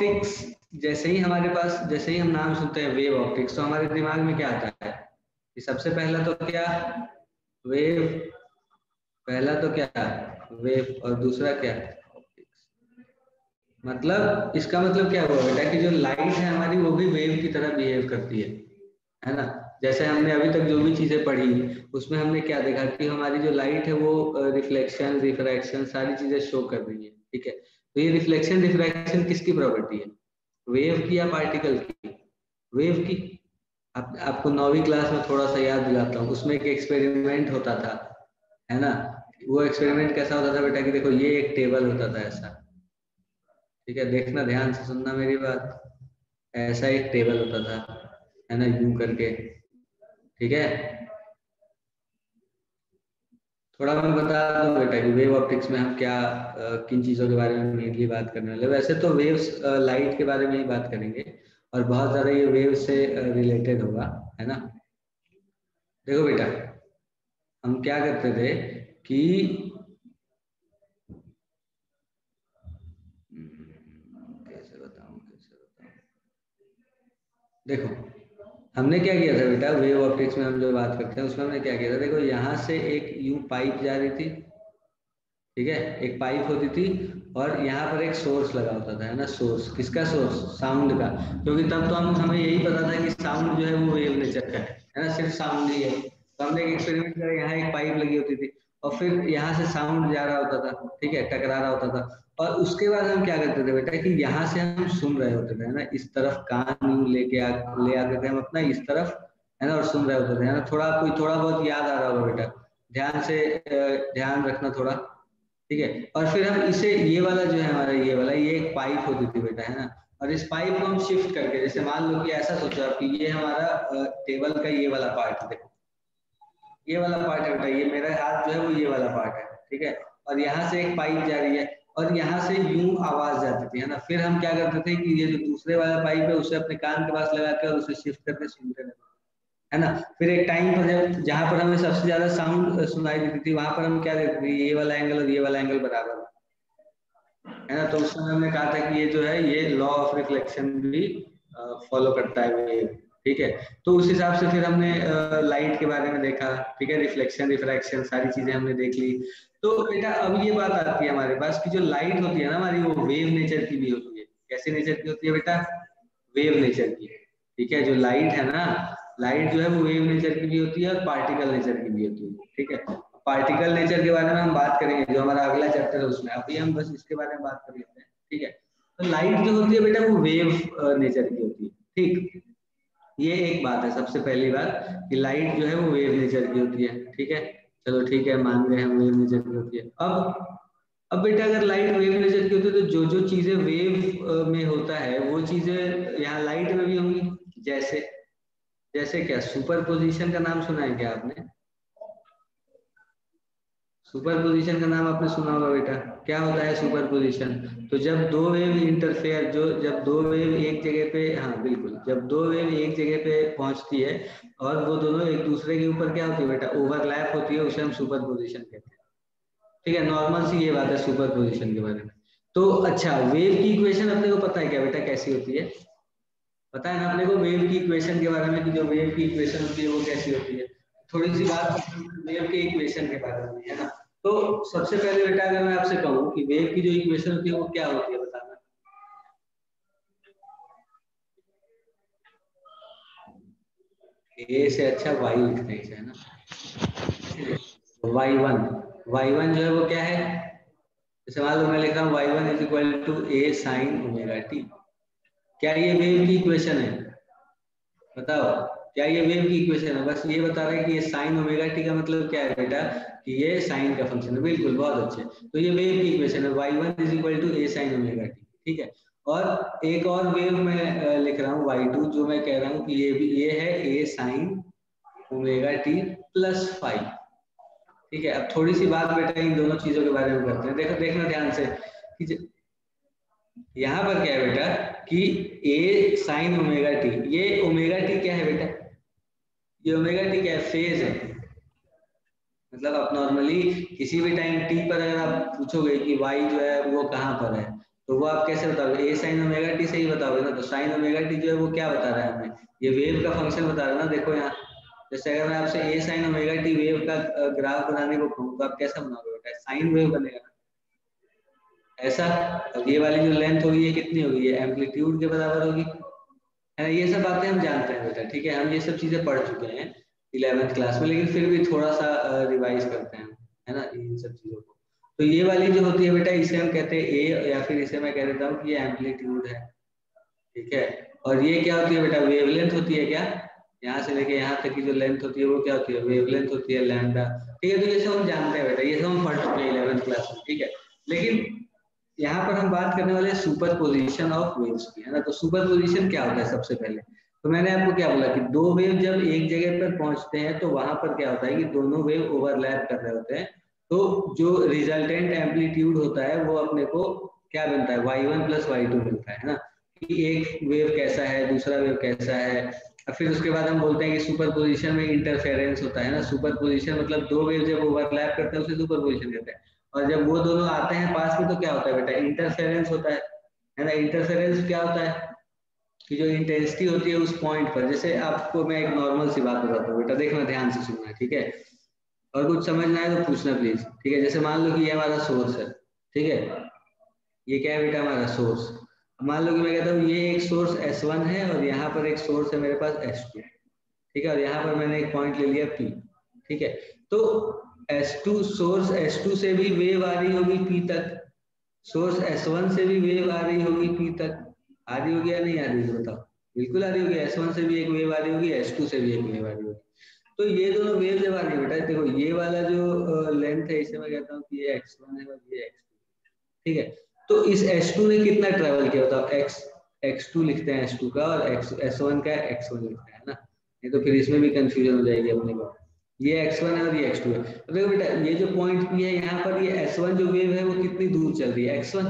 Optics जैसे ही हमारे पास, जैसे ही हम नाम सुनते हैं वेव ऑप्टिक्स, तो हमारे दिमाग में क्या आता है कि सबसे पहला तो क्या, वेव, पहला तो क्या वेव, और दूसरा क्या ऑप्टिक्स। मतलब इसका मतलब क्या हुआ बेटा कि जो लाइट है हमारी वो भी वेव की तरह बिहेव करती है ना। जैसे हमने अभी तक जो भी चीजें पढ़ी उसमें हमने क्या देखा कि हमारी जो लाइट है वो रिफ्लेक्शन रिफ्रैक्शन सारी चीजें शो कर रही है, ठीक है। तो ये रिफ्लेक्शन रिफ्रैक्शन किसकी प्रॉपर्टी है, वेव की या पार्टिकल की? वेव की। आपको 9वीं क्लास में थोड़ा सा याद दिलाता हूँ, उसमें एक एक्सपेरिमेंट होता था, है ना। वो एक्सपेरिमेंट कैसा होता था बेटा कि देखो ये एक टेबल होता था ऐसा, ठीक है, देखना ध्यान से सुनना मेरी बात। ऐसा एक टेबल होता था, है ना, यूं करके, ठीक है। थोड़ा मैं बता दूं बेटा कि वेव ऑप्टिक्स में हम क्या किन चीजों के बारे में मेनली बात करने वाले। वैसे तो वेव्स लाइट के बारे में ही बात करेंगे और बहुत ज्यादा ये वेव से रिलेटेड होगा, है ना। देखो बेटा, हम क्या करते थे कि कैसे बताऊं, देखो हमने क्या किया था बेटा, वेव ऑप्टिक्स में हम जो बात करते हैं उसमें हमने क्या किया था, देखो यहाँ से एक यू पाइप जा रही थी, ठीक है, एक पाइप होती थी और यहाँ पर एक सोर्स लगा होता था, है ना। सोर्स किसका, सोर्स साउंड का, क्योंकि तब तो हमें यही पता था कि साउंड जो है वो वेव नेचर का है ना, सिर्फ साउंड ही है। तो हमने एक एक्सपेरिमेंट किया, यहाँ एक पाइप लगी होती थी और फिर यहाँ से साउंड जा रहा होता था, ठीक है, टकरा रहा होता था। और उसके बाद हम क्या करते थे बेटा कि यहाँ से हम सुन रहे होते थे, है ना, इस तरफ कान ले आते थे हम अपना इस तरफ, है ना, और सुन रहे होते थे, है ना। थोड़ा बहुत याद आ रहा होगा बेटा, ध्यान से ध्यान रखना थोड़ा, ठीक है। और फिर हम इसे, ये वाला जो है हमारा, ये वाला, ये एक पाइप होती थी बेटा, है ना। और इस पाइप को हम शिफ्ट करके, जैसे मान लो कि ऐसा सोचो आप कि ये हमारा टेबल का ये वाला पार्ट है, देखो ये वाला पार्ट है बेटा, ये मेरा हाथ जो है वो ये वाला पार्ट है, ठीक है। और यहाँ से एक पाइप जा रही है और यहाँ से यूं आवाज जाती थी, है ना। फिर हम क्या करते थे कि ये जो दूसरे वाला पाइप है उसे अपने कान के पास लगा के और उसे शिफ्ट करके सुनते रहते, है ना। फिर एक टाइम पर जब जहां पर हमें सबसे ज्यादा साउंड सुनाई देती थी वहां पर हम क्या देखते थे, ये वाला एंगल और ये वाला एंगल बराबर है ना। तो उस समय हमने कहा था कि ये जो है ये लॉ ऑफ रिफ्लेक्शन भी फॉलो करता है वेव, ठीक है। तो उस हिसाब से फिर हमने लाइट के बारे में देखा, ठीक है, रिफ्लेक्शन रिफ्रैक्शन सारी चीजें हमने देख ली। तो बेटा अब ये बात आती है हमारे पास कि जो लाइट होती है ना हमारी, वो वेव नेचर की भी होती है। कैसे नेचर की होती है बेटा, वेव नेचर की, ठीक है। जो लाइट है ना, लाइट जो है वो वेव नेचर की भी होती है और पार्टिकल नेचर की भी होती है, ठीक है। पार्टिकल नेचर के बारे में हम बात करेंगे, जो हमारा अगला चैप्टर है उसमें, अभी हम बस इसके बारे में बात कर लेते हैं, ठीक है। तो लाइट जो होती है बेटा वो वेव नेचर की होती है, ठीक। ये एक बात है, सबसे पहली बात कि लाइट जो है वो वेव नेचर की होती है, ठीक है। चलो ठीक है, मान गए हम वेव नेचर की होती है। अब बेटा अगर लाइट वेव नेचर की होती है तो जो जो चीजें वेव में होता है वो चीजें यहाँ लाइट में भी होंगी। जैसे जैसे क्या, सुपर पोजिशन का नाम सुना है क्या आपने? सुपर पोजिशन का नाम आपने सुना होगा बेटा। क्या होता है सुपर पोजिशन? तो जब दो वेव इंटरफेयर, जब दो वेव एक जगह पे, हाँ बिल्कुल, जब दो वेव एक जगह पे पहुंचती है और वो दोनों एक दूसरे के ऊपर क्या होती है बेटा, ओवरलैप होती है, उसे हम सुपर पोजिशन कहते हैं, ठीक है। नॉर्मल सी ये बात है सुपर पोजिशन के बारे में। तो अच्छा, वेव की इक्वेशन अपने को पता है क्या बेटा कैसी होती है? पता है ना अपने को वेव की इक्वेशन के बारे में कि जो वेव की इक्वेशन होती है वो कैसी होती है? थोड़ी सी बात वेव के इक्वेशन के बारे में, है ना। तो सबसे पहले बेटा अगर मैं आपसे कहूँ कि वेव की जो इक्वेशन होती है वो क्या होती है, बताना। ए से अच्छा वाई लिखते हैं, है ना। y1, y1 जो है वो क्या है, जैसे मान लो मैं लिख रहा हूँ y1 is equal to A sine omega t. क्या ये वेव की इक्वेशन है? बताओ, क्या ये वेव की इक्वेशन है? बस ये बता रहा है कि ये साइन ओमेगा टी का मतलब क्या है बेटा कि ये साइन का फंक्शन है। बिल्कुल, बहुत अच्छे। तो ये वेव की इक्वेशन है, y1 is equal to A sine omega t, ठीक है। और एक और वेव मैं लिख रहा हूँ y2, जो मैं कह रहा हूँ कि ये है a sine omega t plus five, ठीक है। अब थोड़ी सी बात बेटा इन दोनों चीजों के बारे में करते हैं। देखो देखना ध्यान से कि यहाँ पर क्या है बेटा कि ए साइन ओमेगा टी, ये ओमेगा टी क्या है बेटा, ये ओमेगा टी क्या है, फेज है। मतलब आप नॉर्मली किसी भी टाइम टी पर अगर आप पूछोगे कि वाई जो है वो कहाँ पर है, तो वो आप कैसे बताओगे, ए साइन ओमेगा टी से ही बताओगे ना। तो साइन ओमेगा टी जो है वो क्या बता रहा है हमें, ये वेव का फंक्शन बता रहा है ना। देखो यहाँ जैसे अगर मैं आपसे ए साइन ओमेगा टी वेव का ग्राफ बनाने को कहूँ तो आप कैसा बनाओगे बेटा, साइन वेव बनेगा ना ऐसा। अब ये वाली जो लेंथ होगी ये कितनी होगी, ये एम्पलीट्यूड के बराबर होगी, है ना। ये सब बातें हम जानते हैं बेटा, ठीक है, हम ये सब चीजें पढ़ चुके हैं 11th क्लास में, लेकिन फिर भी थोड़ा सा रिवाइज करते हैं, है ना, इन सब चीजों को। तो ये वाली जो होती है बेटा इसे हम कहते हैं ए, या फिर इसे मैं कह देता हूँ कि ये एम्पलीट्यूड है, ठीक है। और ये क्या होती है बेटा, वेवलेंथ होती है क्या, यहाँ से लेके यहाँ तक की जो लेंथ होती है वो क्या होती है, वेवलेंथ होती है, लैम्डा, ठीक है। तो ये सब हम जानते हैं बेटा, ये सब हम पढ़ चुके हैं 11th क्लास में, ठीक है। लेकिन यहाँ पर हम बात करने वाले सुपर पोजिशन ऑफ वेव्स की, है ना। तो सुपर पोजिशन क्या होता है सबसे पहले, तो मैंने आपको क्या बोला कि दो वेव जब एक जगह पर पहुंचते हैं तो वहां पर क्या होता है कि दोनों वेव ओवरलैप कर रहे होते हैं, तो जो रिजल्टेंट एम्पलीट्यूड होता है वो अपने को क्या बनता है, y1 प्लस y2 मिलता है ना, कि एक वेव कैसा है दूसरा वेव कैसा है। और फिर उसके बाद हम बोलते हैं कि सुपर पोजिशन में इंटरफेरेंस होता है ना, सुपर पोजिशन मतलब दो वेव जब ओवरलैप करते हैं उसे सुपर पोजिशन कहते हैं। और जब वो दोनों आते हैं पास में तो क्या होता है बेटा, इंटरफेरेंस होता है ना। इंटरफेरेंस क्या होता है कि जो इंटेंसिटी होती है उस पॉइंट पर, जैसे आपको मैं एक नॉर्मल सी बात बताता हूँ बेटा, देखना ध्यान से सुनना, ठीक है, और कुछ समझना है तो पूछना प्लीज, ठीक है। जैसे मान लो कि ये हमारा सोर्स है, ठीक है, ये क्या है बेटा हमारा सोर्स। मान लो कि मैं कहता हूँ ये एक सोर्स S1 है और यहाँ पर एक सोर्स है मेरे पास S2, ठीक है, और यहाँ पर मैंने एक पॉइंट ले लिया P, ठीक है। तो S2 सोर्स S2 से भी वेव आ रही होगी P तक, सोर्स S1 से भी वेव आ रही होगी P तक, आ रही होगी या नहीं आ रही होगी बताओ, बिल्कुल आ रही होगी। S1 से भी एक वेव आ रही होगी, S2 से भी एक वेव आ रही होगी। तो ये दोनों वेव जब आ रही है बेटा, देखो ये वाला जो लेंथ है इसे मैं कहता हूँ कि ये x1 है और ये x2, ठीक है। तो इस S2 ने कितना ट्रेवल किया बताओ, x2 लिखते हैं S2 का, और S1 का x1 लिखते हैं ना, नहीं तो फिर इसमें भी कंफ्यूजन हो जाएगी अपने को। ये x1 है और ये x2 है। तो देखो बेटा ये जो पॉइंट P है यहाँ पर, ये S1 जो वेव है वो कितनी दूर चल रही है x1,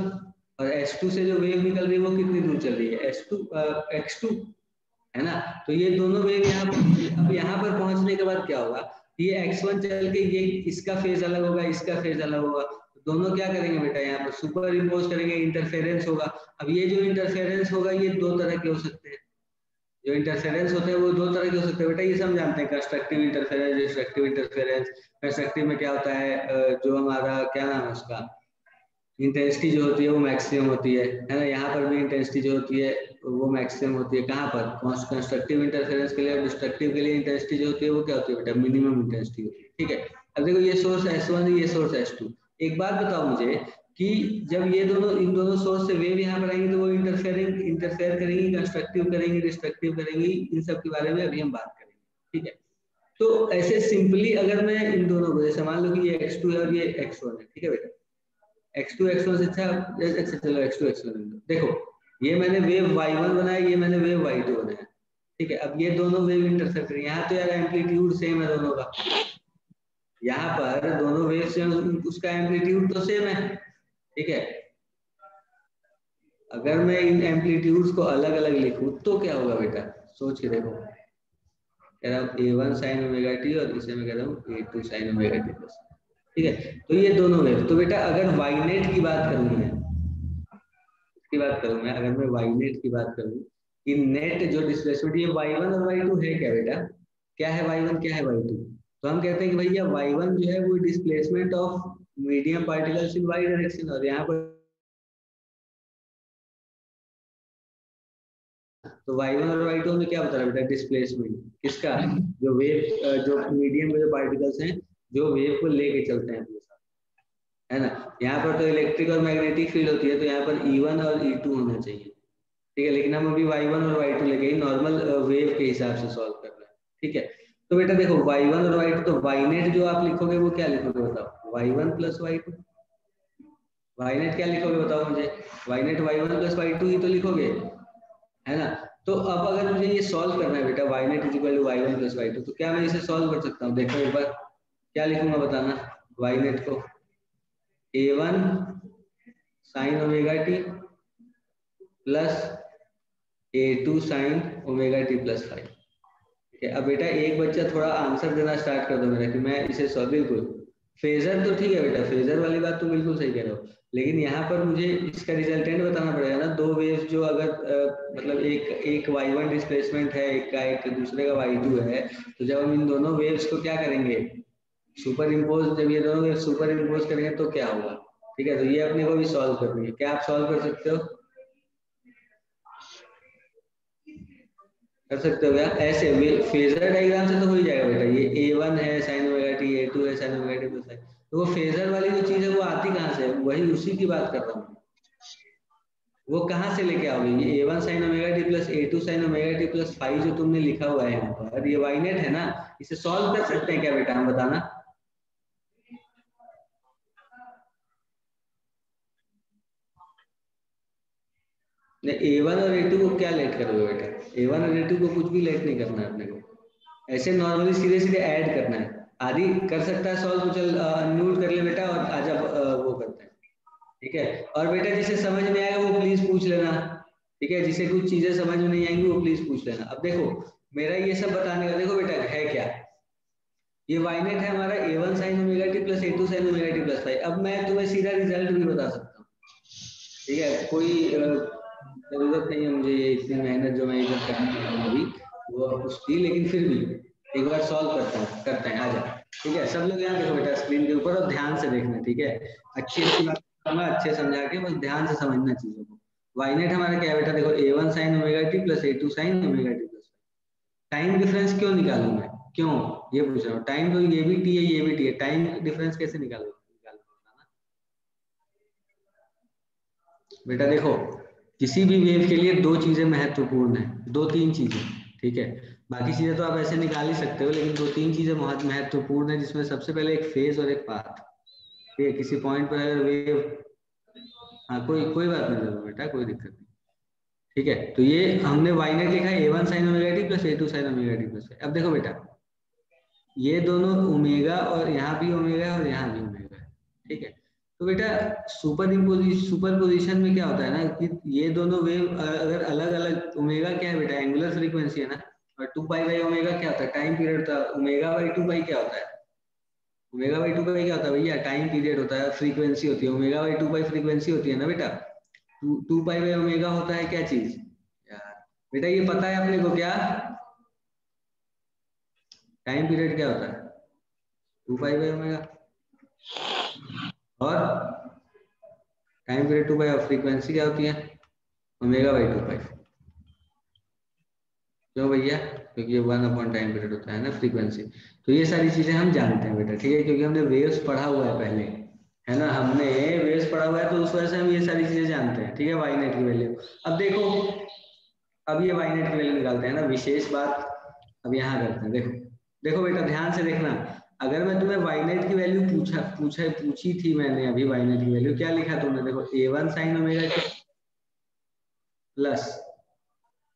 और S2 से जो वेव निकल रही है वो कितनी दूर चल रही है x2, है ना। तो ये दोनों वेव यहाँ पर, अब यहाँ पर पहुंचने के बाद क्या होगा, ये x1 चल के ये इसका फेज अलग होगा, इसका फेज अलग होगा, दोनों क्या करेंगे बेटा यहाँ पर सुपर इम्पोज करेंगे, इंटरफेरेंस होगा। अब ये जो इंटरफेरेंस होगा ये दो तरह के हो सकते हैं, जो इंटरफेरेंस होते हैं वो दो तरह के हो सकते हैं बेटा, ये सब जानते हैं, constructive interference, destructive interference. Constructive में क्या होता है, जो हमारा क्या नाम है उसका, इंटेंसिटी जो होती है वो मैक्सिमम होती है ना। यहाँ पर भी इंटेंसिटी जो होती है वो मैक्सिमम होती है, कहाँ पर, कंस्ट्रक्टिव इंटरफेरेंस के लिए। डिस्ट्रक्टिव के लिए इंटेंसिटी जो होती है वो क्या होती है बेटा, मिनिमम इंटेंसिटी होती है, ठीक है। अब देखो ये सोर्स S1 है, ये सोर्स S2। एक बात बताओ मुझे कि जब ये दोनों इन दोनों सोर्स से वेव यहाँ पर आएंगे तो वो इंटरफेयर करेंगी, कंस्ट्रक्टिव करेंगी, डिस्ट्रक्टिव करेंगी, इन सब के बारे में अभी हम बात करेंगे, ठीक है। तो ऐसे सिंपली अगर मैं इन दोनों को, जैसे मान लो कि ये x2 है और ये x1 है, ठीक है बेटा, x2 x1 से अच्छा चलो x2 x1 देखो, ये मैंने वेव y1 बनाया, ये मैंने वेव y2 बनाया, ठीक है। अब ये दोनों वेव इंटरसेक्ट करेंगे, यहाँ तो यार एम्पलीट्यूड सेम है दोनों का, यहाँ पर दोनों वेव से उसका एम्पलीट्यूड तो सेम है, ठीक है। अगर मैं इन एम्पलीट्यूड्स को अलग अलग लिखूं तो क्या होगा बेटा, सोच के देखो, कह रहा हूँ A1 साइन ओमेगा टी और इसे मैं कह रहा हूँ A2 sine omega t plus, ठीक है। तो ये दोनों वेव, तो बेटा अगर y नेट की बात करूँ मैं, की बात करूं मैं, अगर मैं y नेट की बात करूं कि नेट जो डिस्प्लेसमेंट, ये y1 और y2 है क्या बेटा, क्या है y1 क्या है y2, तो हम कहते हैं कि भैया y1 जो है वो displacement of medium particles in y direction, और यहाँ पर तो y1 और y2 में क्या बता रहा है बेटा, डिस्प्लेसमेंट किसका, जो वेव जो मीडियम में जो पार्टिकल्स हैं जो वेव को लेके चलते हैं अपने साथ, है ना। यहाँ पर तो इलेक्ट्रिक और मैग्नेटिक फील्ड होती है, तो यहाँ पर E1 और E2 होना चाहिए, ठीक है। लेकिन हम अभी y1 और y2 लेके ही नॉर्मल वेव के हिसाब से सॉल्व कर रहे हैं, ठीक है। तो बेटा देखो y1 और y2, तो y नेट जो आप लिखोगे वो क्या लिखोगे बताओ, y1 plus y2, y net क्या लिखोगे बताओ मुझे, y net y1 plus y2 ही तो लिखोगे, है ना। तो अब अगर मुझे ये सॉल्व करना है बेटा, y net is equal to y1 plus y2, तो क्या मैं इसे सॉल्व कर सकता हूँ, देखो एक बार क्या लिखूंगा बताना, y नेट को a1 sign omega t plus a2 sine omega t plus 5, ठीक है। अब बेटा एक बच्चा थोड़ा आंसर देना स्टार्ट कर दो मेरा कि मैं इसे सॉल्व, बिल्कुल फेजर तो ठीक है बेटा, फेजर वाली बात तो बिल्कुल सही कह रहे हो, लेकिन यहाँ पर मुझे इसका रिजल्टेंट बताना पड़ेगा ना। दो वेव्स जो अगर मतलब एक y1 डिस्प्लेसमेंट है, एक का एक दूसरे का y2 है, तो जब हम इन दोनों वेव्स को क्या करेंगे, सुपर इम्पोज, जब ये दोनों वेव सुपर इम्पोज करेंगे तो क्या होगा। ठीक है, तो ये अपने को भी सॉल्व करनी है। क्या आप सॉल्व कर सकते हो? कर सकते हो क्या ऐसे? फेजर डायग्राम से तो हो ही जाएगा बेटा। ये A1 है साइन ओमेगा टी, A2 है sign omega t plus five, तो वो फेजर वाली जो चीज है वो आती कहाँ से है? वही उसी की बात कर रहा हूँ। वो कहाँ से लेके आओगे? ये A1 sign omega t plus A2 sine omega t plus five जो तुमने लिखा हुआ है यहाँ पर, ये वाई नेट है ना, इसे सॉल्व कर सकते हैं क्या बेटा, हम बताना। A1 और A2 को क्या लेट करोगे बेटा? A1 और A2 को कुछ भी लेट नहीं करना है अपने को, ऐसे नॉर्मली सीधे सीधे ऐड करना है। आदि कर सकता है सॉल्व, तो चल अनम्यूट कर ले बेटा और आजा वो करते हैं। ठीक है, और बेटा जिसे समझ में आएगा वो प्लीज पूछ लेना। ठीक है, जिसे कुछ चीजें समझ में नहीं आएंगी वो प्लीज पूछ लेना। अब देखो मेरा ये सब बताने का, देखो बेटा है क्या, ये वाइनेट है हमारा A1 sign omega t plus A2 sine omega t plus five. अब मैं तुम्हें सीधा रिजल्ट भी बता सकता हूँ। ठीक है, कोई जरूरत नहीं है मुझे ये इतनी मेहनत जो मैं इधर करने लगा हूँ अभी वो उसकी, लेकिन फिर भी एक बार सॉल्व करते हैं आजा। ठीक है, सब लोग यहाँ देखो बेटा स्क्रीन के ऊपर और ध्यान से देखना। ठीक है, अच्छी अच्छी बात बताऊंगा, अच्छे समझा के, बस ध्यान से समझना चीजों को। वाइनेट हमारा क्या है बेटा, देखो A1 sign omega t plus A2 sine omega t plus. Time difference क्यों निकालूं मैं, क्यों, ये पूछ रहा हूँ। टाइम तो ये भी टी है ये भी टी है, टाइम डिफरेंस कैसे निकालूंगा बताना बेटा। देखो किसी भी वेव के लिए दो चीजें महत्वपूर्ण है, दो तीन चीजें। ठीक है, बाकी चीजें तो आप ऐसे निकाल ही सकते हो, लेकिन दो तीन चीजें बहुत महत्वपूर्ण है, जिसमें सबसे पहले एक फेज और एक पाथ। ठीक है, किसी पॉइंट पर अगर वेव, हाँ कोई कोई बात नहीं जरूर बेटा, कोई दिक्कत नहीं। ठीक है, तो ये हमने वाई नेट लिखा है A1 sign omega t plus A2 sine omega t plus. अब देखो बेटा ये दोनों ओमेगा, और यहाँ भी ओमेगा है और यहाँ भी ओमेगा है। ठीक है, तो बेटा सुपर पोजिशन में क्या होता है ना कि ये दोनों वेव अगर अलग अलग, ओमेगा क्या है बेटा, एंगुलर फ्रीक्वेंसी है ना, और 2 पाई बाई ओमेगा क्या होता है, टाइम पीरियड होता है। ओमेगा बाई 2 पाई क्या होता है, ओमेगा बाई 2 पाई क्या होता है भैया, टाइम पीरियड होता है, फ्रीक्वेंसी होती है। ओमेगा बाई 2 पाई फ्रीक्वेंसी होती है ना बेटा। 2 पाई बाई ओमेगा होता है क्या चीज यार, बेटा ये पता है अपने को क्या, टाइम पीरियड क्या होता है, 2 पाई बाई ओमेगा, और टाइम पीरियड 2 पाई, और फ्रीक्वेंसी क्या होती है, ओमेगा बाई 2 पाई। क्यों भैया, क्योंकि ये 1 अपॉन टाइम पीरियड होता है ना फ्रीक्वेंसी। तो ये सारी चीजें हम जानते हैं बेटा। ठीक है, क्योंकि हमने वेव्स पढ़ा हुआ है पहले, है ना, हमने वेव्स पढ़ा हुआ है, तो उस वजह से हम ये सारी चीजें जानते हैं। ठीक है, वाई नेट की वैल्यू। अब देखो, अब ये वाई नेट की वैल्यू निकालते हैं ना, विशेष बात अब यहाँ करते हैं। देखो देखो बेटा ध्यान से देखना, अगर मैं तुम्हें वाई नेट की वैल्यू पूछी थी मैंने अभी, वाई नेट की वैल्यू क्या लिखा तुमने, देखो A1 sign omega t plus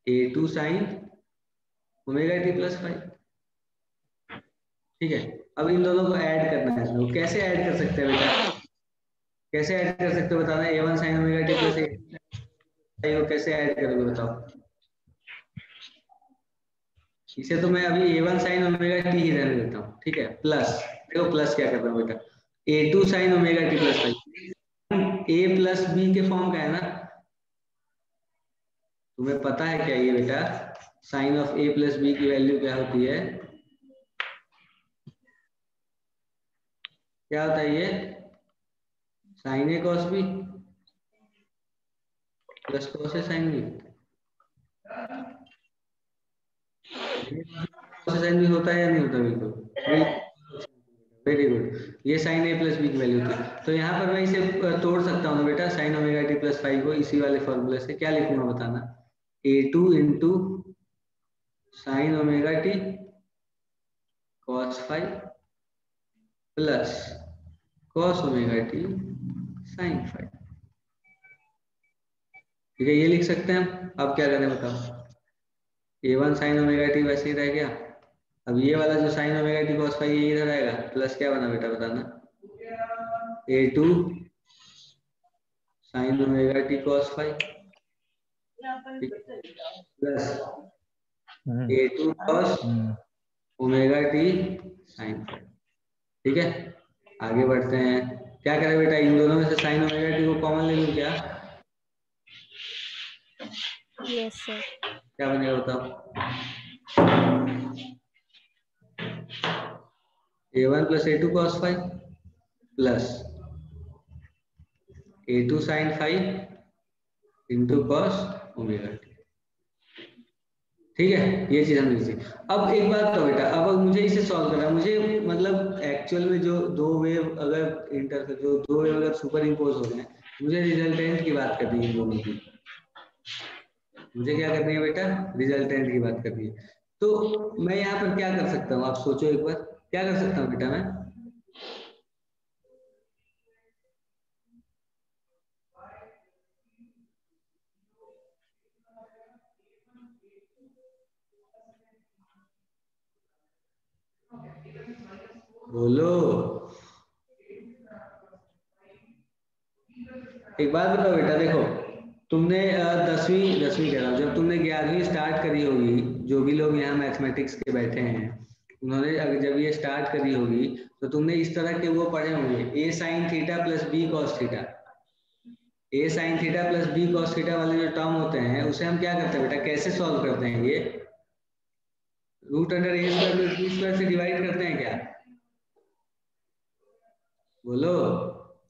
A2 sine omega t plus five. ठीक है, अब इन दोनों को ऐड करना है। तो कैसे ऐड कर सकते हैं बेटा, कैसे ऐड कर सकते हो बताना। A1 sign omega t plus A2 को कैसे ऐड करोगे बताओ। इसे तो मैं अभी A1 साइन ओमेगा टी ही रहने देता हूँ। ठीक है, प्लस, देखो प्लस क्या कर रहा हूँ बेटा, A2 sine omega t plus five, A plus B के फॉर्म का है ना। तुम्हें पता है क्या ये बेटा, sine of A plus B की वैल्यू क्या होती है, क्या होता है ये, sine A cos B plus cos A sine B. Cos A sine B होता है या नहीं होता, बिल्कुल, वेरी गुड। ये साइन A प्लस बी की वैल्यू थी, तो यहाँ पर मैं इसे तोड़ सकता हूँ बेटा, sine omega t plus five को इसी वाले फॉर्मूले से क्या लिखूंगा बताना, A2 into sine omega t cos five plus cos omega t sine five. ठीक है, ये लिख सकते हैं हम। अब क्या करें बताओ, A1 साइन ओमेगा टी वैसे ही रह गया। अब ये वाला जो sine omega t cos five ये इधर आएगा, प्लस क्या बना बेटा बताना, A2 sine omega t cos five plus A2 cos omega t sine five. ठीक है, आगे बढ़ते हैं, क्या करें बेटा, इन दोनों में से साइन ओमेगा टी को कॉमन ले लूं क्या? Yes sir. क्या बनेगा बताओ? a1 plus a2 cos phi plus a2 sin phi into cos omega t. ठीक है, ये चीज हम लिखी। अब एक बात तो बेटा, अब मुझे इसे सॉल्व करना, मुझे मतलब एक्चुअल में जो दो वेव अगर इंटरफेस, जो दो वेव अगर सुपर इम्पोज हो रहे हैं, मुझे रिजल्टेंट की बात करनी है इन दोनों की। मुझे क्या करनी है बेटा? रिजल्टेंट की बात करनी है। तो मैं यहाँ पर क्या कर सकता हूँ, आप सोचो एक बार, क्या कर सकता हूँ बेटा मैं? बोलो, एक बात बताओ बेटा, देखो तुमने दसवीं दसवीं कह रहा हूँ, जब तुमने 11वीं स्टार्ट करी होगी, जो भी लोग यहाँ मैथमेटिक्स के बैठे हैं उन्होंने जब ये स्टार्ट करी होगी, तो तुमने इस तरह के वो पढ़े होंगे, a sine theta plus b cos theta. A sine theta plus b cos theta वाले जो टर्म होते हैं, उसे हम क्या करते हैं बेटा, कैसे सॉल्व करते हैं? ये रूट अंडर ए स्क्वायर प्लस बी स्क्वायर से डिवाइड करते हैं क्या? बोलो।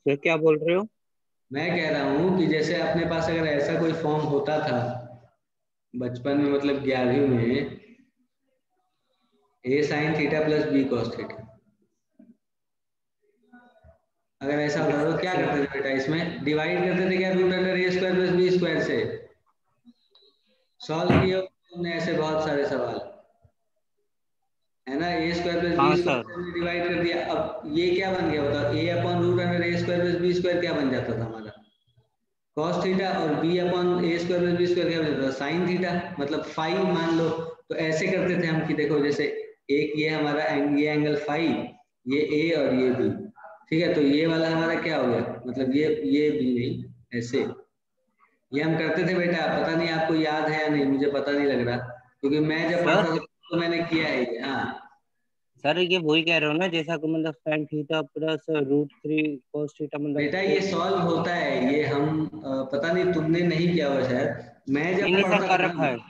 सर क्या बोल रहे हो? मैं कह रहा हूँ कि जैसे अपने पास अगर ऐसा कोई फॉर्म होता था बचपन में, मतलब 11वीं में, a sine theta plus b cos theta, अगर ऐसा होता तो क्या करते थे बेटा, इसमें डिवाइड करते थे क्या रूट अंडर ए स्क्वायर प्लस बी स्क्वायर से? सॉल्व किए तुमने ऐसे बहुत सारे सवाल, है ना? ए स्क्वायर प्लस बी हाँ स्क्वायर सर। से हमने डिवाइड कर दिया। अब ये क्या बन गया बताओ, ए अपॉन रूट अंडर ए स्क्वायर प्लस बी स्क्वायर क्या बन जाता था हमारा? Cos theta. और बी अपॉन ए स्क्वायर प्लस बी स्क्वायर क्या बन जाता था? साइन थीटा, मतलब फाई मान लो। तो ऐसे करते थे हम कि देखो, जैसे एक ये हमारा ये एंगल फाई, ये ए और ये बी, ठीक है, तो ये वाला हमारा क्या हो गया, मतलब ये बी नहीं, ऐसे ये हम करते थे बेटा। पता नहीं आपको याद है या नहीं, मुझे पता नहीं लग रहा, क्योंकि मैं जब सर पढ़ता था तो मैंने किया है ये। हाँ सर ये वही कह रहे हो ना, जैसा कि मतलब sine theta plus root 3 cos theta, मतलब बेटा, ये सॉल्व होता है, ये हम पता नहीं तुमने नहीं किया हुआ शायद, मैं नहीं जब नहीं सर, पढ़ता कर था रखा ना, है, कर